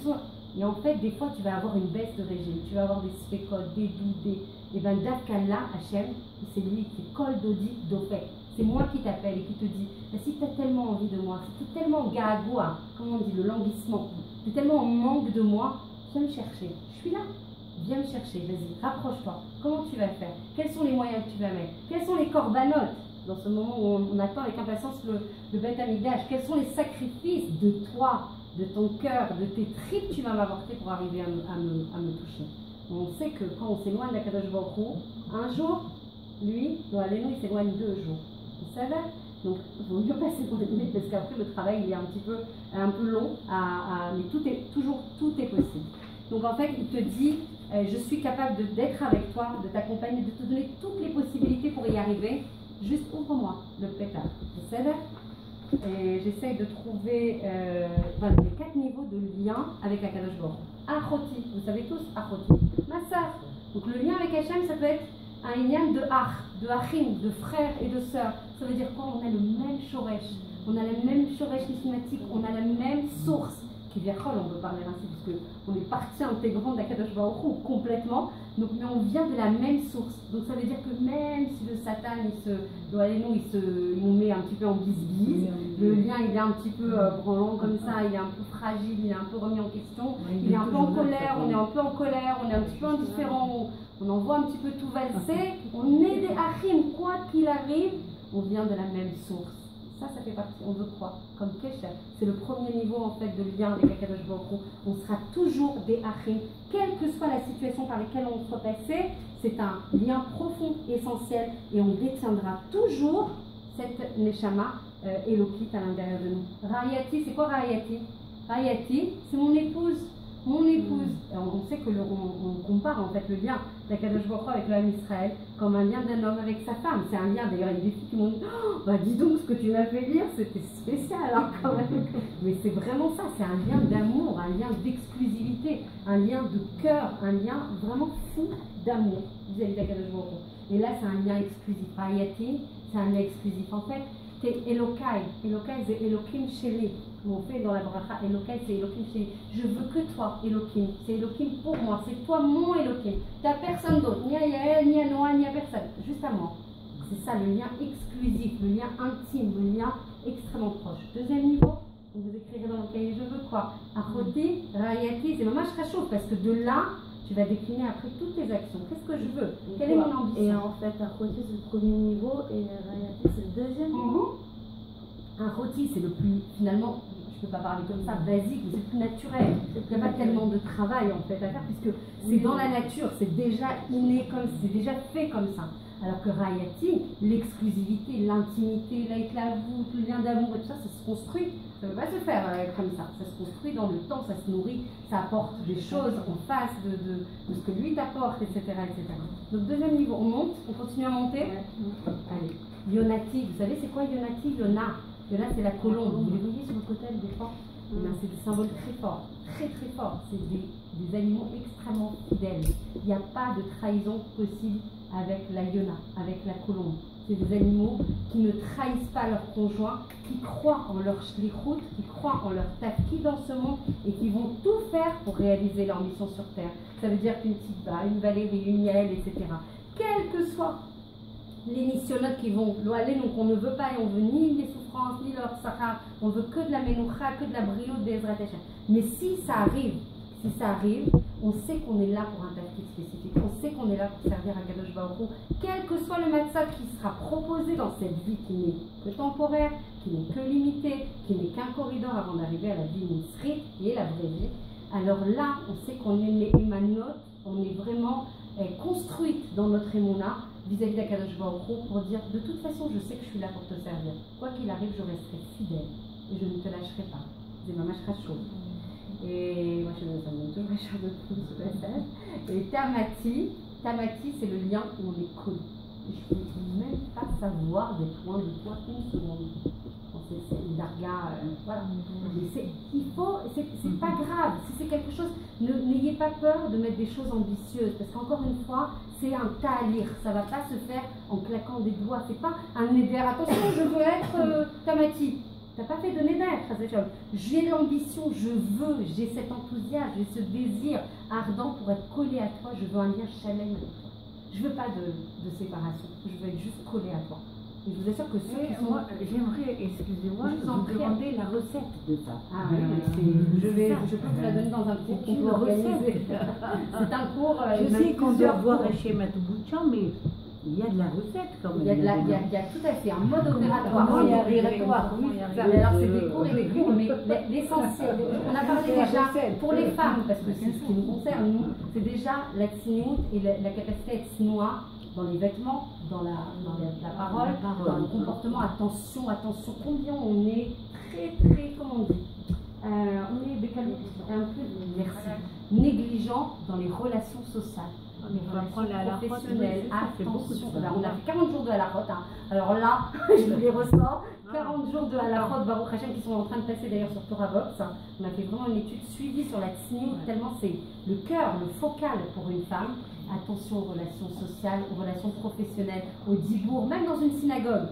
et en fait, des fois, tu vas avoir une baisse de régime, tu vas avoir des spécotes, des doutes, et bien d'Afka là, Hachem, c'est lui qui colle Dodi Dofek. C'est moi qui t'appelle et qui te dit, si tu as tellement envie de moi, si tu es tellement gagoua, comment on dit, le languissement, tu es tellement en manque de moi, viens me chercher. Je suis là. Viens me chercher, vas-y, rapproche-toi. Comment tu vas faire? Quels sont les moyens que tu vas mettre? Quels sont les corbanotes dans ce moment où on attend avec impatience le Beth Amikdash? Quels sont les sacrifices de toi, de ton cœur, de tes tripes que tu vas m'apporter pour arriver à me toucher? On sait que quand on s'éloigne d'Akadosh Baruch Hu, un jour, lui, il s'éloigne 2 jours. Vous savez? Donc, il vaut mieux pas s'éloigner parce qu'après le travail il est un peu long, mais tout est possible. Donc en fait, il te dit, je suis capable d'être avec toi, de t'accompagner, de te donner toutes les possibilités pour y arriver. Juste ouvre-moi le pétard. Vous savez? Et j'essaye de trouver les 4 niveaux de lien avec Akadosh Baruch Hu. Achoti, vous savez tous, Achoti, ma sœur. Donc le lien avec Hachem, ça peut être un lien de Ach, de Achim, de frères et de sœurs. Ça veut dire quoi? On a le même Shoresh, on a la même Shoresh nishmatique, on a la même source. Qui vient on peut parler ainsi, parce qu'on est partie intégrante d'Akadosh Baruch Hu complètement, donc, mais on vient de la même source. Donc ça veut dire que même si le Satan, il nous met un petit peu en bise-bise, le lien il est un petit peu branlant comme ça, il est un peu fragile, il est un peu remis en question, il est un peu en colère, on est un peu en colère, on est un petit peu indifférent, on en voit un petit peu tout valser, on est des Achim, quoi qu'il arrive, on vient de la même source. Ça fait partie, on veut quoi? Comme Kesher. C'est le premier niveau en fait de lien avec Akadosh Baruch Hu. On sera toujours des Achim, quelle que soit la situation par laquelle on soit passé. C'est un lien profond, essentiel, et on détiendra toujours cette Neshama Elokit à l'intérieur de nous. Rayati, c'est quoi Rayati? Rayati, c'est mon épouse. Mon épouse. On sait que on compare en fait le lien d'Akadosh Baruch Hu avec l'homme Israël comme un lien d'un homme avec sa femme. C'est un lien, d'ailleurs il y a des filles qui m'ont dit oh, bah dis donc ce que tu m'as fait lire, c'était spécial hein, quand même. Mais c'est vraiment ça, c'est un lien d'amour, un lien d'exclusivité, un lien de cœur, un lien vraiment fou d'amour vis-à-vis d'Akadosh Baruch Hu. Et là c'est un lien exclusif. Rayati, c'est un lien exclusif. En fait, t'es Elokai. Elokai c'est Elokim Sheli. On fait dans la bracha, Elokai c'est Elokim Sheli. Je veux que toi, Elokim. C'est Elokim pour moi. C'est toi mon Elokim. T'as personne d'autre. Ni à Yael, ni à Noah, ni à personne. Juste à moi. C'est ça le lien exclusif, le lien intime, le lien extrêmement proche. Deuxième niveau, vous écrirez dans le cahier, je veux quoi? Achoti, Rayati, c'est Mamash Khashouf, parce que de là, tu vas décliner après toutes tes actions. Qu'est-ce que je veux? Quelle est mon ambition? Et en fait, un rôti, c'est le premier niveau et Rayati, c'est le deuxième niveau. Un rôti, c'est le plus, finalement, je ne peux pas parler comme ça, basique, mais c'est le plus naturel. Il n'y a pas tellement de travail en fait à faire, puisque c'est dans la nature, c'est déjà inné, c'est déjà fait comme ça. Alors que Rayati, l'exclusivité, l'intimité, avec la voûte, le lien d'amour et tout ça, ça se construit. Ça ne peut pas se faire comme ça. Ça se construit dans le temps, ça se nourrit, ça apporte des choses en face de ce que lui t'apporte, etc., etc. Donc deuxième niveau, on monte, on continue à monter. Allez, Yonati, vous savez c'est quoi Yonati? Yona. Yona c'est la colombe. Vous les voyez sur le côté des fois? C'est des symboles très forts, très très forts. C'est des animaux extrêmement fidèles. Il n'y a pas de trahison possible avec la Yona, avec la colombe. C'est des animaux qui ne trahissent pas leur conjoint, qui croient en leur shlichut, qui croient en leur tafki dans ce monde et qui vont tout faire pour réaliser leur mission sur Terre. Ça veut dire qu'une Tiba, une Valérie, une Yael, etc. Quelles que soient les missionnautes qui vont aller, donc on ne veut pas et on veut ni les souffrances, ni leur sahar, on veut que de la menoucha, que de la brio de Ezrat Hashem. Mais si ça arrive, on sait qu'on est là pour un tafki spécifique, on sait qu'on est là pour servir à Kadosh Baruch Hu, quel que soit le matzah qui sera proposé dans cette vie qui n'est que temporaire, qui n'est que limitée, qui n'est qu'un corridor avant d'arriver à la vie nisrite, qui est la vraie vie. Alors là, on sait qu'on est les émanotes, on est vraiment construite dans notre émouna vis-à-vis d'Akadosh Baruch Hu pour dire de toute façon je sais que je suis là pour te servir. Quoi qu'il arrive, je resterai fidèle et je ne te lâcherai pas. C'est Mamash Khashouf. Et moi je me sens toujours de tout ce passage. Et Tamati c'est le lien où on est connu. Je ne peux même pas savoir d'être loin de toi une seconde. C'est une darga, voilà. Mais c'est pas grave. Si c'est quelque chose, n'ayez pas peur de mettre des choses ambitieuses. Parce qu'encore une fois, c'est un ta'alir. Ça ne va pas se faire en claquant des doigts. C'est pas un éder. Attention, je veux être Tamati. Tu n'as pas fait de neder. J'ai l'ambition, j'ai cet enthousiasme, j'ai ce désir ardent pour être collé à toi. Je veux un lien chaleur avec toi. Je ne veux pas de séparation. Je veux être juste collé à toi. Et je vous assure que ceux qui sont... Moi, j'aimerais, excusez-moi, je vous en demander la recette de ça. Ah oui, je peux vous la donner dans un cours qu'on peut organiser. C'est un cours... je sais qu'on doit voir chez Matouboutchan, mais il y a de la recette quand même. Il y a tout à fait un mode opératoire. Comment y arriver? Alors c'est des cours et des cours, mais l'essentiel, on a parlé déjà pour les femmes, parce que c'est ce qui nous concerne, nous, c'est déjà la tsinout et la capacité à être tsinoua dans les vêtements, dans la parole, dans le comportement. Attention, combien on est très, comment on dit, on est un peu, merci, négligent dans les relations sociales. On a fait 40 jours de halachot. Alors là, je les ressors. 40 jours de halachot Baruch Hashem qui sont en train de passer d'ailleurs sur Torah Box. On a fait vraiment une étude suivie sur la tsniout, tellement c'est le cœur, le focal pour une femme. Attention aux relations sociales, aux relations professionnelles, au dibour, même dans une synagogue.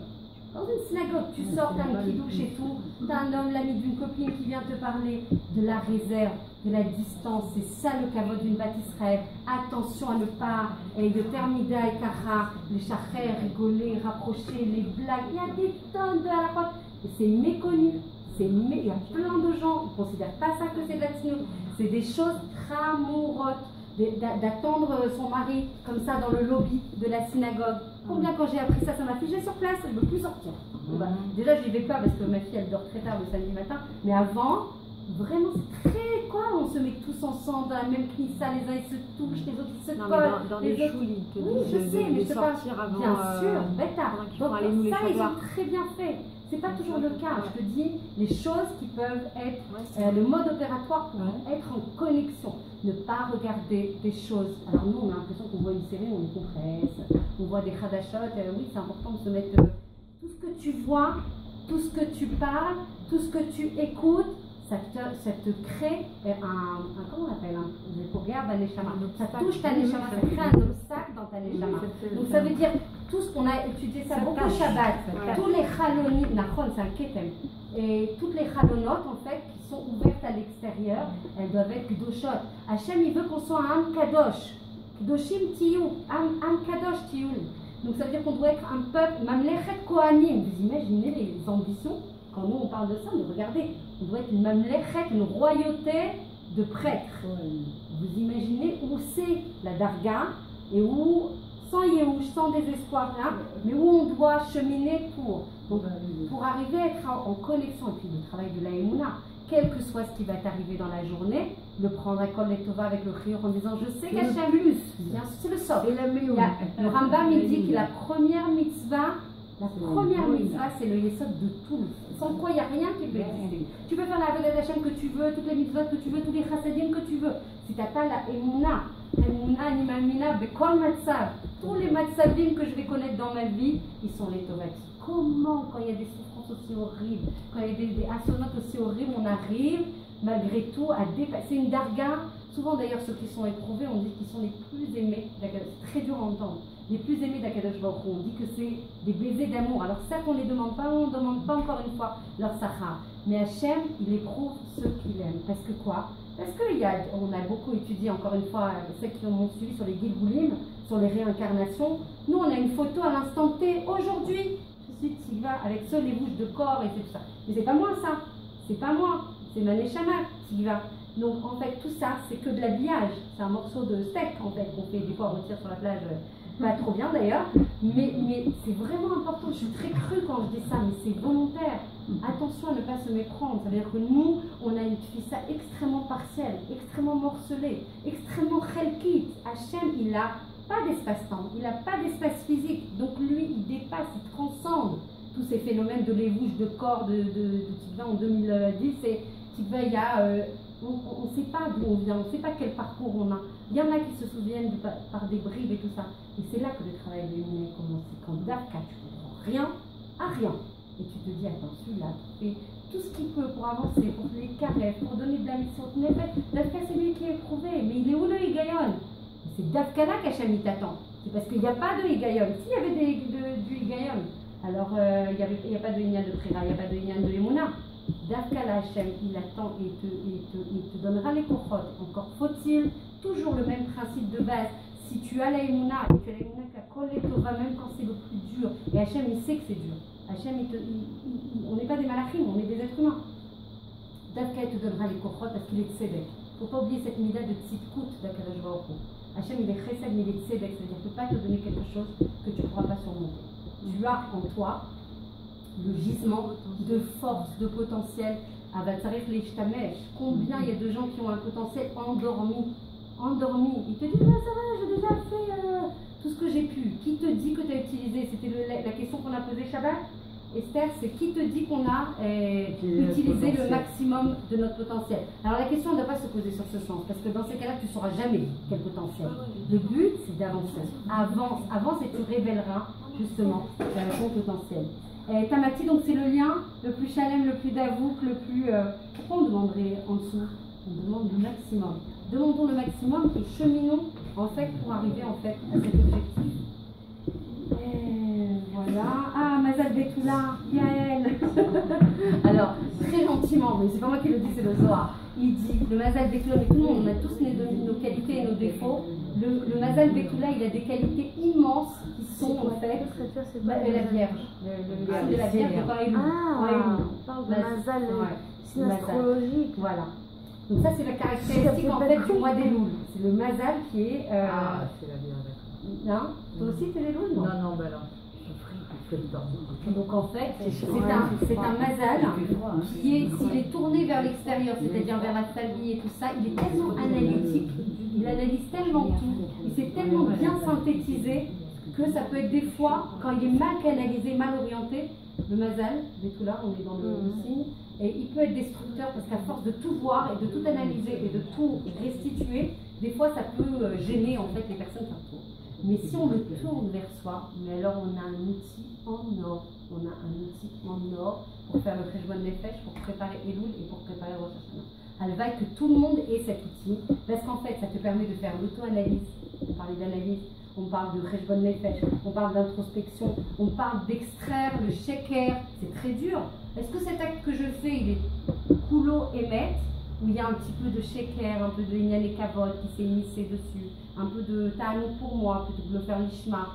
Dans une synagogue, tu sors, t'as un kidouche et tout, t'as un homme, l'ami d'une copine qui vient te parler de la réserve, de la distance. C'est ça le kavod d'une bat Israël. Attention à ne pas, de termida et kara, les charrer, rigoler, rapprocher, les blagues. Il y a des tonnes de halachot. Et c'est méconnu. Il y a plein de gens qui ne considèrent pas ça que c'est de la tsniout. C'est des choses tramourotes. D'attendre son mari comme ça dans le lobby de la synagogue. Combien quand j'ai appris ça m'a figé sur place, je ne veux plus sortir. Déjà, je n'y vais pas parce que ma fille, elle dort très tard le samedi matin. Mais avant, vraiment, c'est très quoi. On se met tous ensemble dans la même knissa, les uns ils se touchent, les autres ils se collent. Dans les chouilles, ils te oui, je sais, mais je sais pas. Avant, bien sûr, bêta. Donc ça, ils ont très bien fait. C'est pas toujours le cas. Je te dis les choses qui peuvent être le mode opératoire pour être en connexion. Ne pas regarder des choses. Alors nous, on a l'impression qu'on voit une série, on les compresse, on voit des khadashot. Oui, c'est important de se mettre tout ce que tu vois, tout ce que tu parles, tout ce que tu écoutes. Ça te crée comment on appelle regarde un neshama. Ça touche ta neshama, ça crée un obstacle dans ta neshama. Donc ça veut dire tout ce qu'on a étudié ça beaucoup Shabbat, tous les chalonim, nachon c'est un ketem, et toutes les chalonotes en fait qui sont ouvertes à l'extérieur, elles doivent être kdoshot. Hachem il veut qu'on soit un kadosh, kdoshim tiyu, un kadosh tiyu. Donc ça veut dire qu'on doit être un peuple mamlechet kohanim. Vous imaginez les ambitions? Quand nous on parle de ça, mais regardez, on doit être une mamlechet, une royauté de prêtres. Vous imaginez où c'est la darga et où, sans yéhouch, sans désespoir, là, mais où on doit cheminer pour arriver à être en connexion. Et puis le travail de la Emouna, quel que soit ce qui va t'arriver dans la journée, le prendre à Kol Letova avec le chiyur en disant je sais qu'Hachem, bien sûr, c'est le sort. Le Rambam il dit que la première mitzvah, c'est le yesod de tout. Sans quoi il n'y a rien qui peut exister. Tu peux faire la Avodat Hashem que tu veux, toutes les mitzvot que tu veux, tous les chassadim que tu veux. Si tu n'as pas la Emouna, Nimamina, Bekol Matzav, tous les Matzavim que je vais connaître dans ma vie, ils sont les Tovati. Comment, quand il y a des souffrances aussi horribles, quand il y a des assonates aussi horribles, on arrive malgré tout à dépasser une darga. Souvent d'ailleurs, ceux qui sont éprouvés, on dit qu'ils sont les plus aimés. C'est très dur à entendre. Les plus aimés d'Akadosh Baruch Hu, on dit que c'est des baisers d'amour. Alors certes, on ne les demande pas, on ne demande pas encore une fois leur sachar. Mais Hachem, il éprouve ceux qu'il aime. Parce que quoi? Parce qu'on a beaucoup étudié, encore une fois, ceux qui m'ont suivi sur les Gilgulim, sur les réincarnations. Nous, on a une photo à l'instant T. Aujourd'hui, je suis Tiva avec seuls les bouches de corps et tout ça. Mais c'est pas moi ça. C'est pas moi. C'est ma neshama qui va. Donc en fait, tout ça, c'est que de l'habillage. C'est un morceau de steak en fait qu'on fait des fois, on retire sur la plage. Pas trop bien d'ailleurs, mais c'est vraiment important. Je suis très crue quand je dis ça, mais c'est volontaire. Attention à ne pas se méprendre. Ça veut dire que nous, on a une fissa extrêmement partielle, extrêmement morcelée, extrêmement chelkit. Hachem, il n'a pas d'espace-temps, il n'a pas d'espace physique. Donc lui, il dépasse, il transcende tous ces phénomènes de lévouche de corps de Tikva en 2010. Et Tikva, il y a. On ne sait pas d'où on vient, on ne sait pas quel parcours on a. Il y en a qui se souviennent par des bribes et tout ça. Et c'est là que le travail de l'humain commence. C'est quand Dafka, tu ne comprends rien à rien. Et tu te dis, attends, celui-là, tu fais tout ce qu'il peut pour avancer, pour les caresses, pour donner de la mission. Dafka, c'est lui qui est éprouvé. Mais il est où le Higayon? C'est Dafka là qu'Hachem il t'attend. C'est parce qu'il n'y a pas de Higayon. S'il y avait du Higayon, alors il n'y a pas de Inyan de Prira, il n'y a pas de Inyan de Emouna. Dafka Hachem, il attend et te donnera les kochot. Encore faut-il toujours le même principe de base. Si tu as la Emouna, et tu as la Emouna qui a collé Tova, même quand c'est le plus dur, et Hachem il sait que c'est dur. Hachem, on n'est pas des malachim, on est des êtres humains. Dafka il te donnera les kochot parce qu'il est tzedek. Il ne faut pas oublier cette mida de tzidkout d'Akadosh Baruch Hu. Hachem il est chesed, mais il est tzedek, c'est-à-dire qu'il ne peut pas te donner quelque chose que tu ne pourras pas surmonter. Tu as en toi le gisement de force, de potentiel. Ah bah, Tsarif Leishtamesh. Combien il y a de gens qui ont un potentiel endormi. Ils te disent, ah, ça va, j'ai déjà fait tout ce que j'ai pu. Qui te dit que tu as utilisé? C'était la question qu'on a posée Shabbat. Esther, c'est qui te dit qu'on a utilisé le maximum de notre potentiel? Alors la question ne doit pas se poser sur ce sens, parce que dans ces cas-là, tu ne sauras jamais quel potentiel. Le but, c'est d'avancer. Avance et tu révéleras justement ton potentiel. Tamati, donc c'est le lien le plus chalem, le plus davouk, le plus. Pourquoi on demanderait en dessous? On demande le maximum. Demandons le maximum et cheminons en fait pour arriver en fait à cet objectif. Et voilà. Ah, Mazal Betula, Yael. Alors, très gentiment, mais c'est pas moi qui le dis, c'est le Zohar. Il dit le Mazal Betula, mais tout le monde, on a tous nos qualités et nos défauts. Le Mazal Betula, il a des qualités immenses qui sont en fait la Vierge. Le signe de la Vierge de Paris. On parle de Mazal, signe astrologique. Voilà. Donc ça c'est la caractéristique en fait du mois des Louls. C'est le Mazal qui est... c'est la Vierge. Non? Toi aussi, tu es les loups? Non, non, ben non. Donc en fait, c'est un mazal qui est, s'il est tourné vers l'extérieur, c'est-à-dire vers la famille et tout ça, il est tellement analytique, il analyse tellement tout, il s'est tellement bien synthétisé que ça peut être des fois, quand il est mal canalisé, mal orienté, le mazal, dès tout là, on est dans le signe, et il peut être destructeur parce qu'à force de tout voir et de tout analyser et de tout restituer, des fois ça peut gêner en fait les personnes qui entourent. Mais si on le tourne vers soi, mais alors on a un outil en or. On a un outil en or pour faire le Kheshbon Nefesh, pour préparer Elul et pour préparer Rosh Hashanah. Elle va que tout le monde ait cet outil, parce qu'en fait, ça te permet de faire l'auto-analyse. On parlait d'analyse, on parle de Kheshbon Nefesh, on parle d'introspection, on parle d'extraire le sheker. C'est très dur. Est-ce que cet acte que je fais, il est coulo émet, où il y a un petit peu de sheker, un peu de inyan et kavod qui s'est immiscé dessus, un peu de ta'anout pour moi, plutôt que de le faire l'ishma.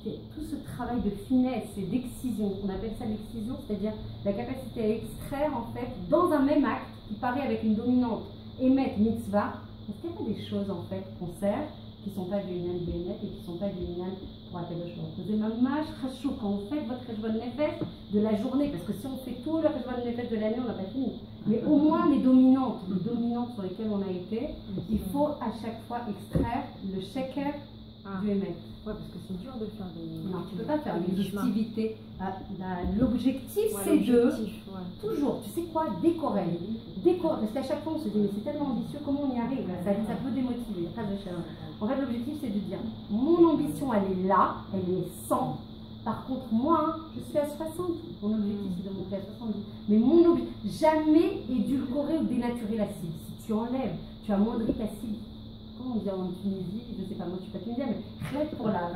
C'est tout ce travail de finesse et d'excision, on appelle ça l'excision, c'est-à-dire la capacité à extraire en fait, dans un même acte, qui paraît avec une dominante émet mitzvah, est-ce qu'il y a pas des choses en fait qu'on sert, qui ne sont pas du inyan bénet et qui ne sont pas du inyan pour Akadosh Baruch Hu. C'est mamash chachou quand vous faites votre Kheshbon Nefesh de la journée, parce que si on fait tout le Kheshbon Nefesh de l'année, on n'a pas fini. Mais au moins les dominantes sur lesquelles on a été, il faut à chaque fois extraire le sheker du émet. Ouais, parce que c'est dur de faire des... Non, tu ne peux pas faire l'exhaustivité. L'objectif, c'est de... Toujours, tu sais quoi, décorer. Parce qu'à chaque fois, on se dit, mais c'est tellement ambitieux, comment on y arrive? Ça peut démotiver. En fait, l'objectif, c'est de dire, mon ambition, elle est là, elle est 100. Par contre, moi, je suis à 60. Mon objectif, c'est de monter à 70. Mais mon objectif, jamais édulcorer ou dénaturer la cible. Si tu enlèves, tu amoindris ta cible. Comment on dit en Tunisie, je ne sais pas, moi je ne suis pas tunisienne, mais rien pour la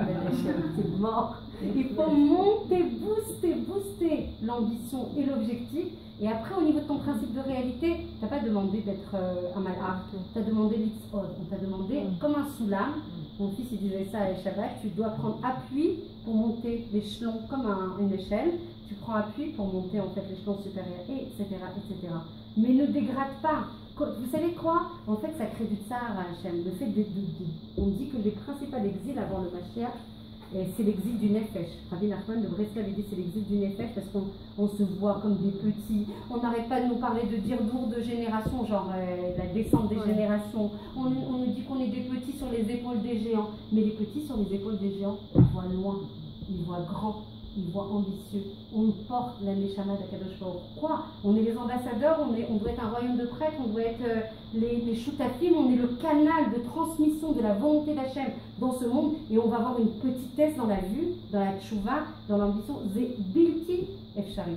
c'est mort. Il faut monter, booster l'ambition et l'objectif. Et après, au niveau de ton principe de réalité, tu n'as pas demandé d'être un malheur. Tu as demandé l'X-Od. On t'a demandé, comme un soulam, mon fils il disait ça à Shabbat, tu dois prendre appui pour monter l'échelon comme une échelle. Tu prends appui pour monter en fait l'échelon supérieur, etc., etc. Mais ne dégrade pas. Vous savez quoi? En fait, ça crée du tsar à Hachem. Le fait on dit que les principaux exils avant le Mashiach, c'est l'exil du Nefesh. Rabbi Nachman de Breslov avait dit c'est l'exil du Nefesh parce qu'on se voit comme des petits. On n'arrête pas de nous parler de dirdour de génération, genre la descente des générations. On nous dit qu'on est des petits sur les épaules des géants. Mais les petits sur les épaules des géants, ils voient loin, ils voient grand. Ils voient ambitieux. On porte la Neshama d'Akadosh Baruch Hu. Quoi? On est les ambassadeurs, on doit être un royaume de prêtres, on doit être les choutafim, on est le canal de transmission de la volonté d'Hachem dans ce monde et on va avoir une petitesse dans la vue, dans la tchouva, dans l'ambition. C'est bilti efshari.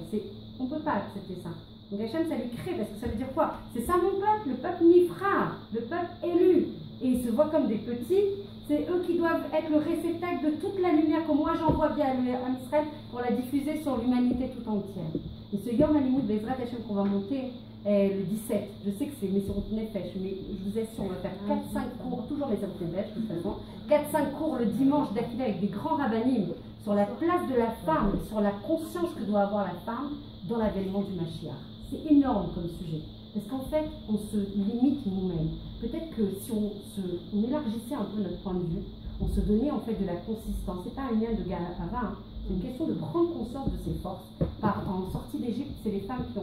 On ne peut pas accepter ça. Donc Hachem, ça les crée parce que ça veut dire quoi? C'est ça mon peuple, le peuple nifra, le peuple élu. Et ils se voient comme des petits. C'est eux qui doivent être le réceptacle de toute la lumière que moi j'envoie via Israël pour la diffuser sur l'humanité tout entière. Et ce Yom HaLimud Bezrat Hashem qu'on va monter le 17, je sais que c'est Messirut Nefesh, mais je vous assure, on va faire 4-5 cours, toujours Messirut Nefesh de toute façon, 4-5 cours le dimanche d'affilée avec des grands rabbinim sur la place de la femme, sur la conscience que doit avoir la femme dans l'avènement du Mashiach. C'est énorme comme sujet. Parce qu'en fait, on se limite nous-mêmes. Peut-être que si on élargissait un peu notre point de vue, on se donnait en fait de la consistance. C'est pas un lien de Gahava, c'est une question de prendre conscience de ses forces. En sortie d'Égypte, c'est les femmes qui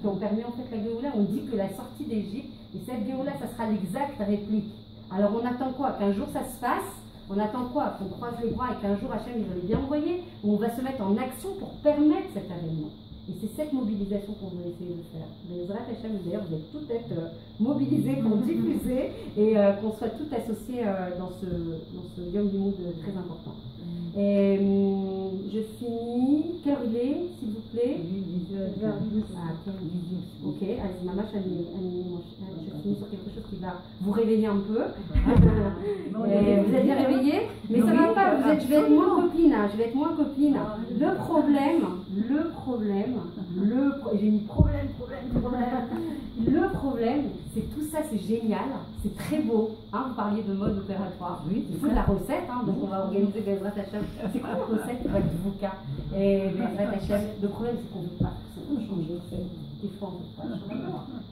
ont permis en fait la Géoula. On dit que la sortie d'Égypte, et cette Géoula, ça sera l'exacte réplique. Alors on attend quoi? Qu'un jour ça se passe? On attend quoi? Qu'on croise les bras et qu'un jour Hachem il va les bien envoyer? Ou on va se mettre en action pour permettre cet avènement? Et c'est cette mobilisation qu'on veut essayer de faire. Les Zrat Hachem, d'ailleurs, vous êtes toutes être mobilisés pour diffuser et qu'on soit toutes associées dans ce Yom Limud très important. Et je finis. Quelle heure il est, s'il vous plaît? 18h. Ah, ok, allez, maman, je finis sur quelque chose qui va vous réveiller un peu. Vous êtes bien réveillés? Mais ça ne va pas, je vais être moins copine. Je vais être moins copine. Le problème, j'ai mis problème. Le problème, c'est tout ça, c'est génial, c'est très beau. Vous parliez de mode opératoire. Oui, il faut de la recette, donc on va organiser Bezrat Hachem. C'est quoi la recette qui va être Dvouka et Bezrat Hachem? Le problème, c'est qu'on ne veut pas changer. Des fois, on ne veut pas changer.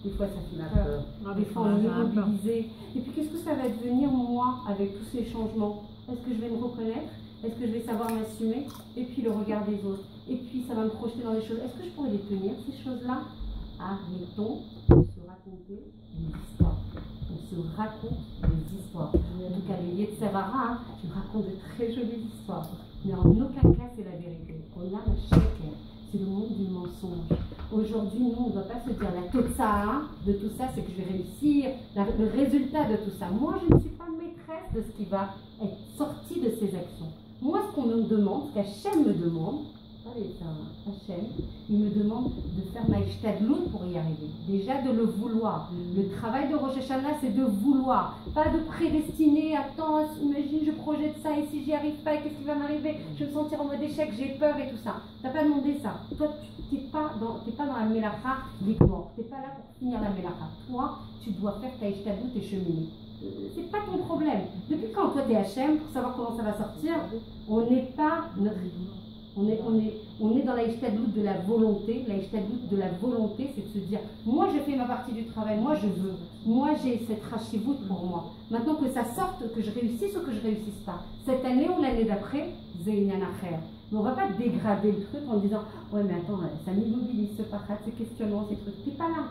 Des fois, ça fait peur. Des fois, on est mobilisé. Et puis, qu'est-ce que ça va devenir, moi, avec tous ces changements? Est-ce que je vais me reconnaître? Est-ce que je vais savoir m'assumer? Et puis le regard des autres. Et puis ça va me projeter dans des choses. Est-ce que je pourrais les tenir, ces choses-là? Arrêtons de se raconter des histoires. On se raconte des histoires. En tout cas, les Yetzirara, tu racontes de très jolies histoires. Mais en aucun cas, c'est la vérité. On a un sheker. C'est le monde du mensonge. Aujourd'hui, nous, on ne doit pas se dire la totsa de tout ça, c'est que je vais réussir, le résultat de tout ça. Moi, je ne suis pas maîtresse de ce qui va être sorti de ces actions. Moi, ce qu'on me demande, ce qu'Hachem me demande, Hachem, il me demande de faire ma ishtadlout pour y arriver. Déjà de le vouloir. Le travail de Rosh Hashanah, c'est de vouloir. Pas de prédestiner, attends, imagine, je projette ça et si j'y arrive pas, qu'est-ce qui va m'arriver? Je vais me sentir en mode échec, j'ai peur et tout ça. Tu n'as pas demandé ça. Toi, tu n'es pas dans la mélacha uniquement. Tu n'es pas là pour finir la mélacha. Toi, tu dois faire ta ishtadlout et cheminer. C'est pas ton problème. Depuis quand toi tu es Hachem, pour savoir comment ça va sortir, on n'est pas notre... On est dans la ishtadlout de la volonté. La ishtadlout de la volonté, c'est de se dire, moi je fais ma partie du travail, moi je veux, moi j'ai cette rachivout pour moi. Maintenant que ça sorte, que je réussisse ou que je réussisse pas. Cette année ou l'année d'après, zéinian acher. Mais on ne va pas dégrader le truc en disant, ouais mais attends, ça m'immobilise ce parat, ces questionnements, ces trucs. T'es pas là,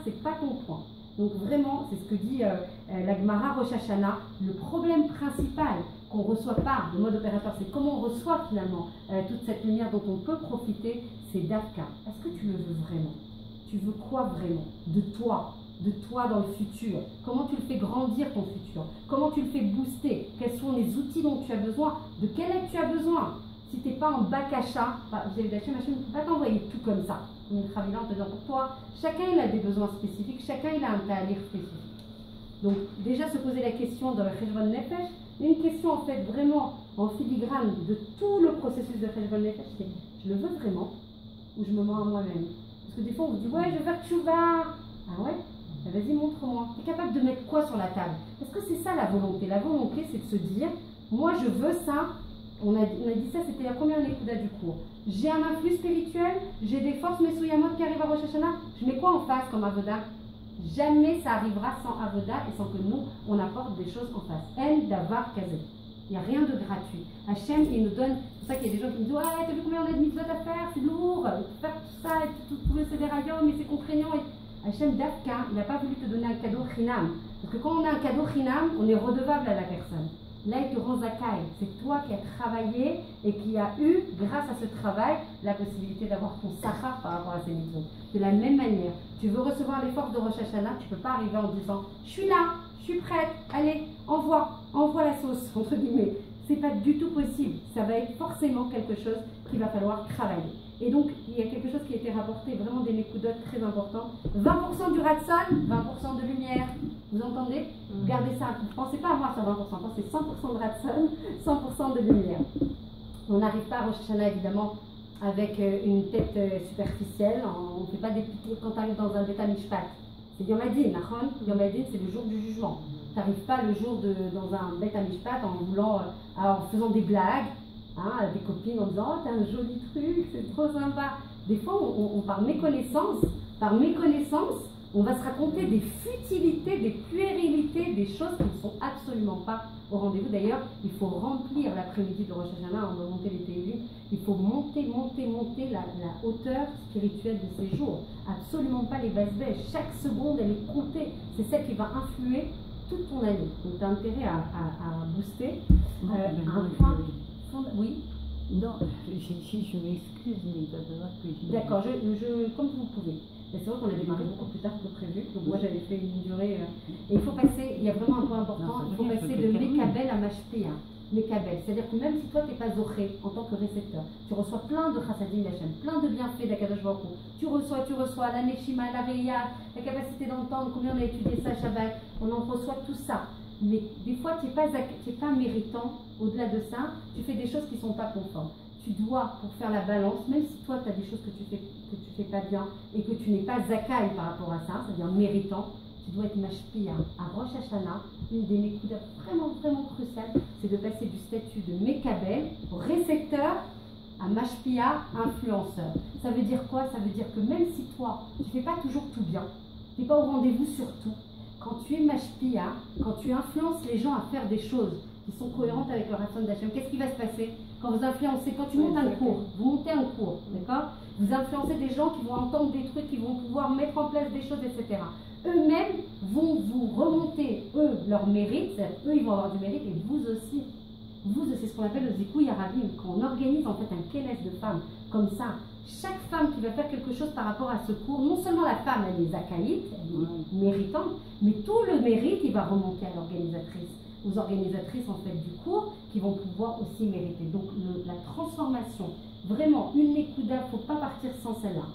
c'est pas ton point. Donc vraiment, c'est ce que dit la Gemara Rosh Hashanah, le problème principal qu'on ne reçoit pas, le mode opérateur, c'est comment on reçoit finalement toute cette lumière dont on peut profiter, c'est Dafka. Est-ce que tu le veux vraiment? Tu veux quoi vraiment? De toi dans le futur? Comment tu le fais grandir ton futur? Comment tu le fais booster? Quels sont les outils dont tu as besoin? De quelle aide tu as besoin? Si tu n'es pas en bac achat, vous avez Hachem, Hachem ne peut pas t'envoyer tout comme ça. Une Khavila en te disant pour toi, chacun il a des besoins spécifiques, chacun il a un ta'alir spécifique. Donc déjà se poser la question dans le Cheshbon Nefesh, une question en fait vraiment en filigrane de tout le processus de Cheshbon Nefesh, c'est je le veux vraiment ou je me mens à moi-même? Parce que des fois on vous dit ouais je veux faire tchouva. Ah ouais? Vas-y montre-moi. Tu es capable de mettre quoi sur la table? Parce que c'est ça la volonté. La volonté c'est de se dire moi je veux ça. On a dit ça, c'était la première écoute du cours. J'ai un influx spirituel, j'ai des forces Mesuyamot qui arrivent à Rosh Hashanah. Je mets quoi en face comme avoda? Jamais ça arrivera sans avoda et sans que nous, on apporte des choses en face. En davar kazé. Il n'y a rien de gratuit. Hachem, il nous donne. C'est pour ça qu'il y a des gens qui me disent ouais, t'as vu combien on a de mitzvot à faire? C'est lourd. Faire tout ça, et tout le sédérayom, mais c'est contraignant. Hachem, Dafka, il n'a pas voulu te donner un cadeau chinam. Parce que quand on a un cadeau chinam, on est redevable à la personne. Là, il te rend zakai. C'est toi qui as travaillé et qui as eu, grâce à ce travail, la possibilité d'avoir ton sachar par rapport à ces mitzvot. De la même manière, tu veux recevoir les forces de Rosh Hashanah, tu ne peux pas arriver en disant je suis là, je suis prête, allez, envoie la sauce, entre guillemets. C'est pas du tout possible. Ça va être forcément quelque chose qu'il va falloir travailler. Et donc, il y a quelque chose qui a été rapporté, vraiment des mécoudotes très importants. 20% du ratson, 20% de lumière. Vous entendez? Gardez ça. Ne pensez pas à moi sur 20%, pensez 100% de ratson, 100% de lumière. On n'arrive pas à Rosh Hashanah, évidemment, avec une tête superficielle. On ne fait pas des piquets quand on arrive dans un Beta Mishpat. C'est Yom Hadin, Yom Hadin, c'est le jour du jugement. Tu n'arrives pas le jour dans un Beta Mishpat en faisant des blagues. À des copines en disant oh t'as un joli truc, c'est trop sympa. Des fois par méconnaissance, on va se raconter des futilités, des puérilités, des choses qui ne sont absolument pas au rendez-vous. D'ailleurs, il faut remplir l'après-midi de Rosh Hashanah, on va monter les télévisions, il faut monter la hauteur spirituelle de ces jours. Absolument pas les basses bêches. Chaque seconde elle est comptée. C'est celle qui va influer toute ton année. Donc tu as intérêt à booster un point. Oui. Non, je m'excuse, mais il va falloir que je... D'accord, comme vous pouvez. C'est vrai qu'on a démarré beaucoup plus tard que prévu, donc moi j'avais fait une durée... Et il faut passer, il y a vraiment un point important, il faut passer de Mekabel à Mashpia. Mekabel, c'est-à-dire que même si toi tu n'es pas zoré en tant que récepteur, tu reçois plein de chassadim d'Hachem, plein de bienfaits d'Akadosh Baruch Hu. Tu reçois la Neshima, la Reya, la capacité d'entendre, combien on a étudié ça Shabbat, on en reçoit tout ça. Mais des fois, tu n'es pas méritant. Au-delà de ça, tu fais des choses qui ne sont pas conformes. Tu dois, pour faire la balance, même si toi, tu as des choses que tu fais pas bien et que tu n'es pas zakai par rapport à ça, c'est-à-dire méritant, tu dois être mashpia. À Rosh Hashanah, une des mécoudas vraiment cruciales, c'est de passer du statut de mekabel, récepteur, à mashpia, influenceur. Ça veut dire quoi? Ça veut dire que même si toi, tu ne fais pas toujours tout bien, tu n'es pas au rendez-vous sur tout, quand tu es mashpia, quand tu influences les gens à faire des choses qui sont cohérentes avec le Ratzon d'Hachem. Qu'est-ce qui va se passer quand vous influencez, quand tu montes un cours, vous montez un cours, d'accord? Vous influencez des gens qui vont entendre des trucs, qui vont pouvoir mettre en place des choses, etc. Eux-mêmes vont vous remonter, eux, leur mérite, eux, ils vont avoir du mérite, et vous aussi. Vous, c'est ce qu'on appelle le Zikouï Arabim, quand on organise en fait un kénes de femmes, comme ça, chaque femme qui va faire quelque chose par rapport à ce cours, non seulement la femme, elle est zakaïte, elle est méritante, mais tout le mérite, il va remonter à l'organisatrice, aux organisatrices en fait du cours, qui vont pouvoir aussi mériter. Donc la transformation, vraiment, une Nekuda, il ne faut pas partir sans celle-là.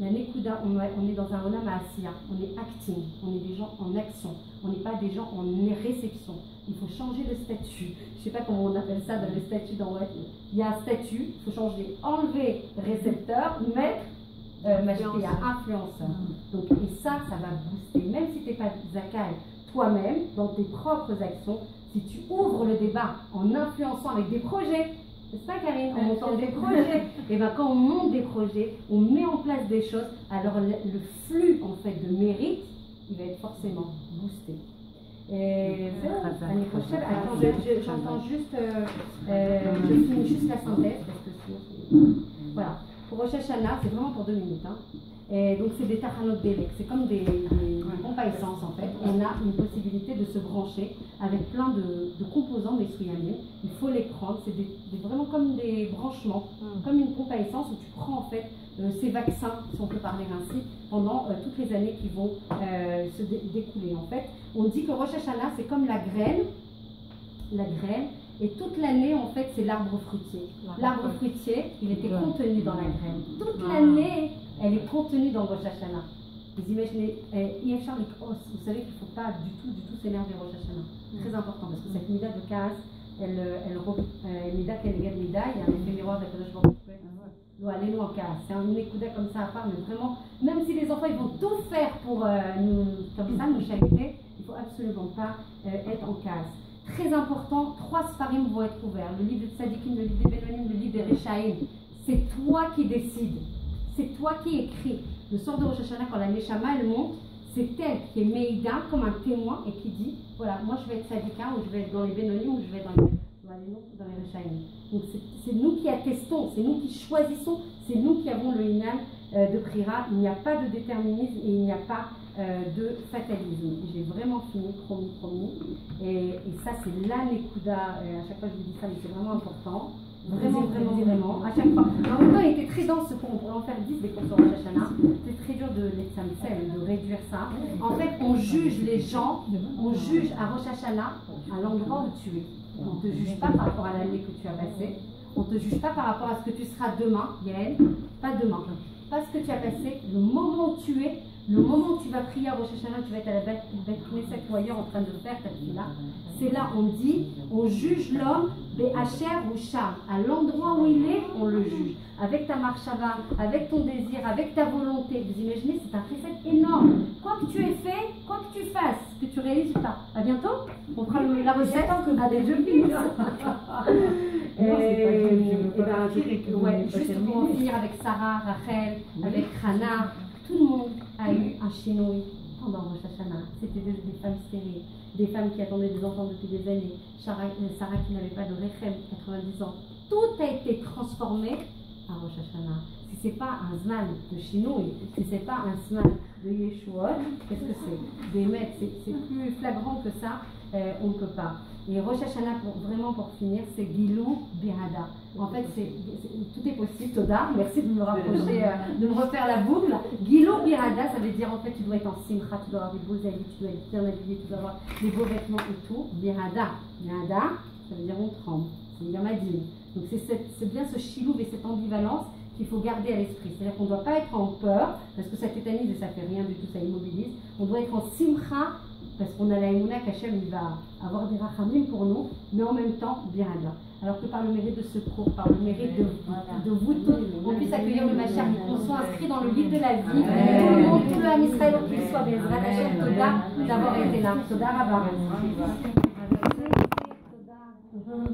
La Nekuda, on est dans un Olam Asiya, on est acting, on est des gens en action, on n'est pas des gens en réception. Il faut changer le statut. Je ne sais pas comment on appelle ça dans le statut dans Watt. Il y a un statut, il faut changer, enlever récepteur, mettre influenceur. Donc, et ça va booster. Même si tu n'es pas Zakai, toi-même, dans tes propres actions, si tu ouvres le débat en influençant avec des projets, c'est ça Karine, en montant des projets, et bien quand on monte des projets, on met en place des choses, alors le flux en fait de mérite, il va être forcément boosté. Et l'année prochaine, attends, j'entends juste, je finis juste la synthèse parce que sinon, voilà. Pour Rosh Hashanah, c'est vraiment pour 2 minutes. Hein. Et donc c'est des tachanot bélek, c'est comme des pompes à essence en fait. On a une possibilité de se brancher avec plein de composants des souyamim. Il faut les prendre, c'est vraiment comme des branchements, comme une pompe à essence où tu prends en fait ces vaccins, si on peut parler ainsi, pendant toutes les années qui vont se découler en fait. On dit que Rosh Hashanah c'est comme la graine, et toute l'année, en fait, c'est l'arbre fruitier. L'arbre fruitier, il était contenu dans la graine. Toute l'année, elle est contenue dans Rosh Hashanah. Vous imaginez, Yeshar Likos, vous savez qu'il ne faut pas du tout s'énerver Rosh Hashanah. Très important, parce que cette mida de Kaas, mida Keneged mida, il y a un effet miroir d'Akadosh Baruch Hu. Allez-nous en Kaas. C'est un écouda comme ça à part, mais vraiment, même si les enfants ils vont tout faire pour nous chahuter, il ne faut absolument pas être en Kaas. Très important, 3 Sfarim vont être ouverts. Le livre de Tzadikim, le livre des Benonim, le livre des Rechaim. C'est toi qui décides. C'est toi qui écris. Le soir de Rosh Hashanah, quand la Neshama, elle monte, c'est elle qui est Meïda comme un témoin et qui dit, voilà, moi je vais être Tzadika, ou je vais être dans les Benonim, ou je vais être dans les Rechaim. Donc c'est nous qui attestons, c'est nous qui choisissons, c'est nous qui avons le Inyan de Prira. Il n'y a pas de déterminisme et il n'y a pas de fatalisme. J'ai vraiment fini, promis. Et ça, c'est la Nekuda. À chaque fois, je vous dis ça, mais c'est vraiment important. Vraiment. À chaque fois. En même temps, il était très dense ce cours. On pourrait en faire 10 des cours sur Rosh Hashanah. C'est très dur de réduire ça. En fait, on juge les gens, on juge à Rosh Hashanah à l'endroit où tu es. On ne te juge pas par rapport à l'année que tu as passée. On ne te juge pas par rapport à ce que tu seras demain, Yael. Pas demain. Pas ce que tu as passé, le moment où tu es. Le moment où tu vas prier à Rosh Hashanah, tu vas être à la Beth Knesset ou ailleurs en train de faire ta fila. C'est là, on juge l'homme, Béhacher ou Char. À l'endroit où il est, on le juge. Avec ta marchava, avec ton désir, avec ta volonté. Vous imaginez, c'est un précepte énorme. Quoi que tu aies fait, quoi que tu fasses, que tu réalises pas. À bientôt. On fera la recette à des jeux vidéo. Juste pour en finir avec Sarah, Rachel, avec Rana. Tout le monde a eu un chinois pendant Rosh Hashanah. C'était des femmes stériles, des femmes qui attendaient des enfants depuis des années. Sarah qui n'avait pas de Rechem, 90 ans. Tout a été transformé à Rosh Hashanah. Si ce n'est pas un zman de chinois, si ce n'est pas un zman de Yeshua, qu'est-ce que c'est? Des maîtres, c'est plus flagrant que ça, on ne peut pas. Et Rosh Hashanah, vraiment pour finir, c'est Gilou Birada. En fait, tout est possible. Toda, merci de me rapprocher, de me refaire la boucle. Gilou Birada, ça veut dire en fait, tu dois être en simcha, tu dois avoir des beaux habits, tu dois être bien habillé, tu dois avoir des beaux vêtements et tout. Birada, ça veut dire on tremble, c'est une gamadine. Donc c'est bien ce chilouv et cette ambivalence qu'il faut garder à l'esprit. C'est-à-dire qu'on ne doit pas être en peur, parce que ça tétanise et ça fait rien du tout, ça immobilise. On doit être en simcha, parce qu'on a la émouna qu'Hachem il va avoir des rachamim pour nous, mais en même temps, bien là. Alors que par le mérite de ce cours, par le mérite de vous tous, on puisse accueillir le Mashiach, qu'on soit inscrit dans le livre de la vie, tout le monde, tout le Ham Israël, qu'il soit Bezrat Hachem, Toda d'avoir été là. Toda Rabba.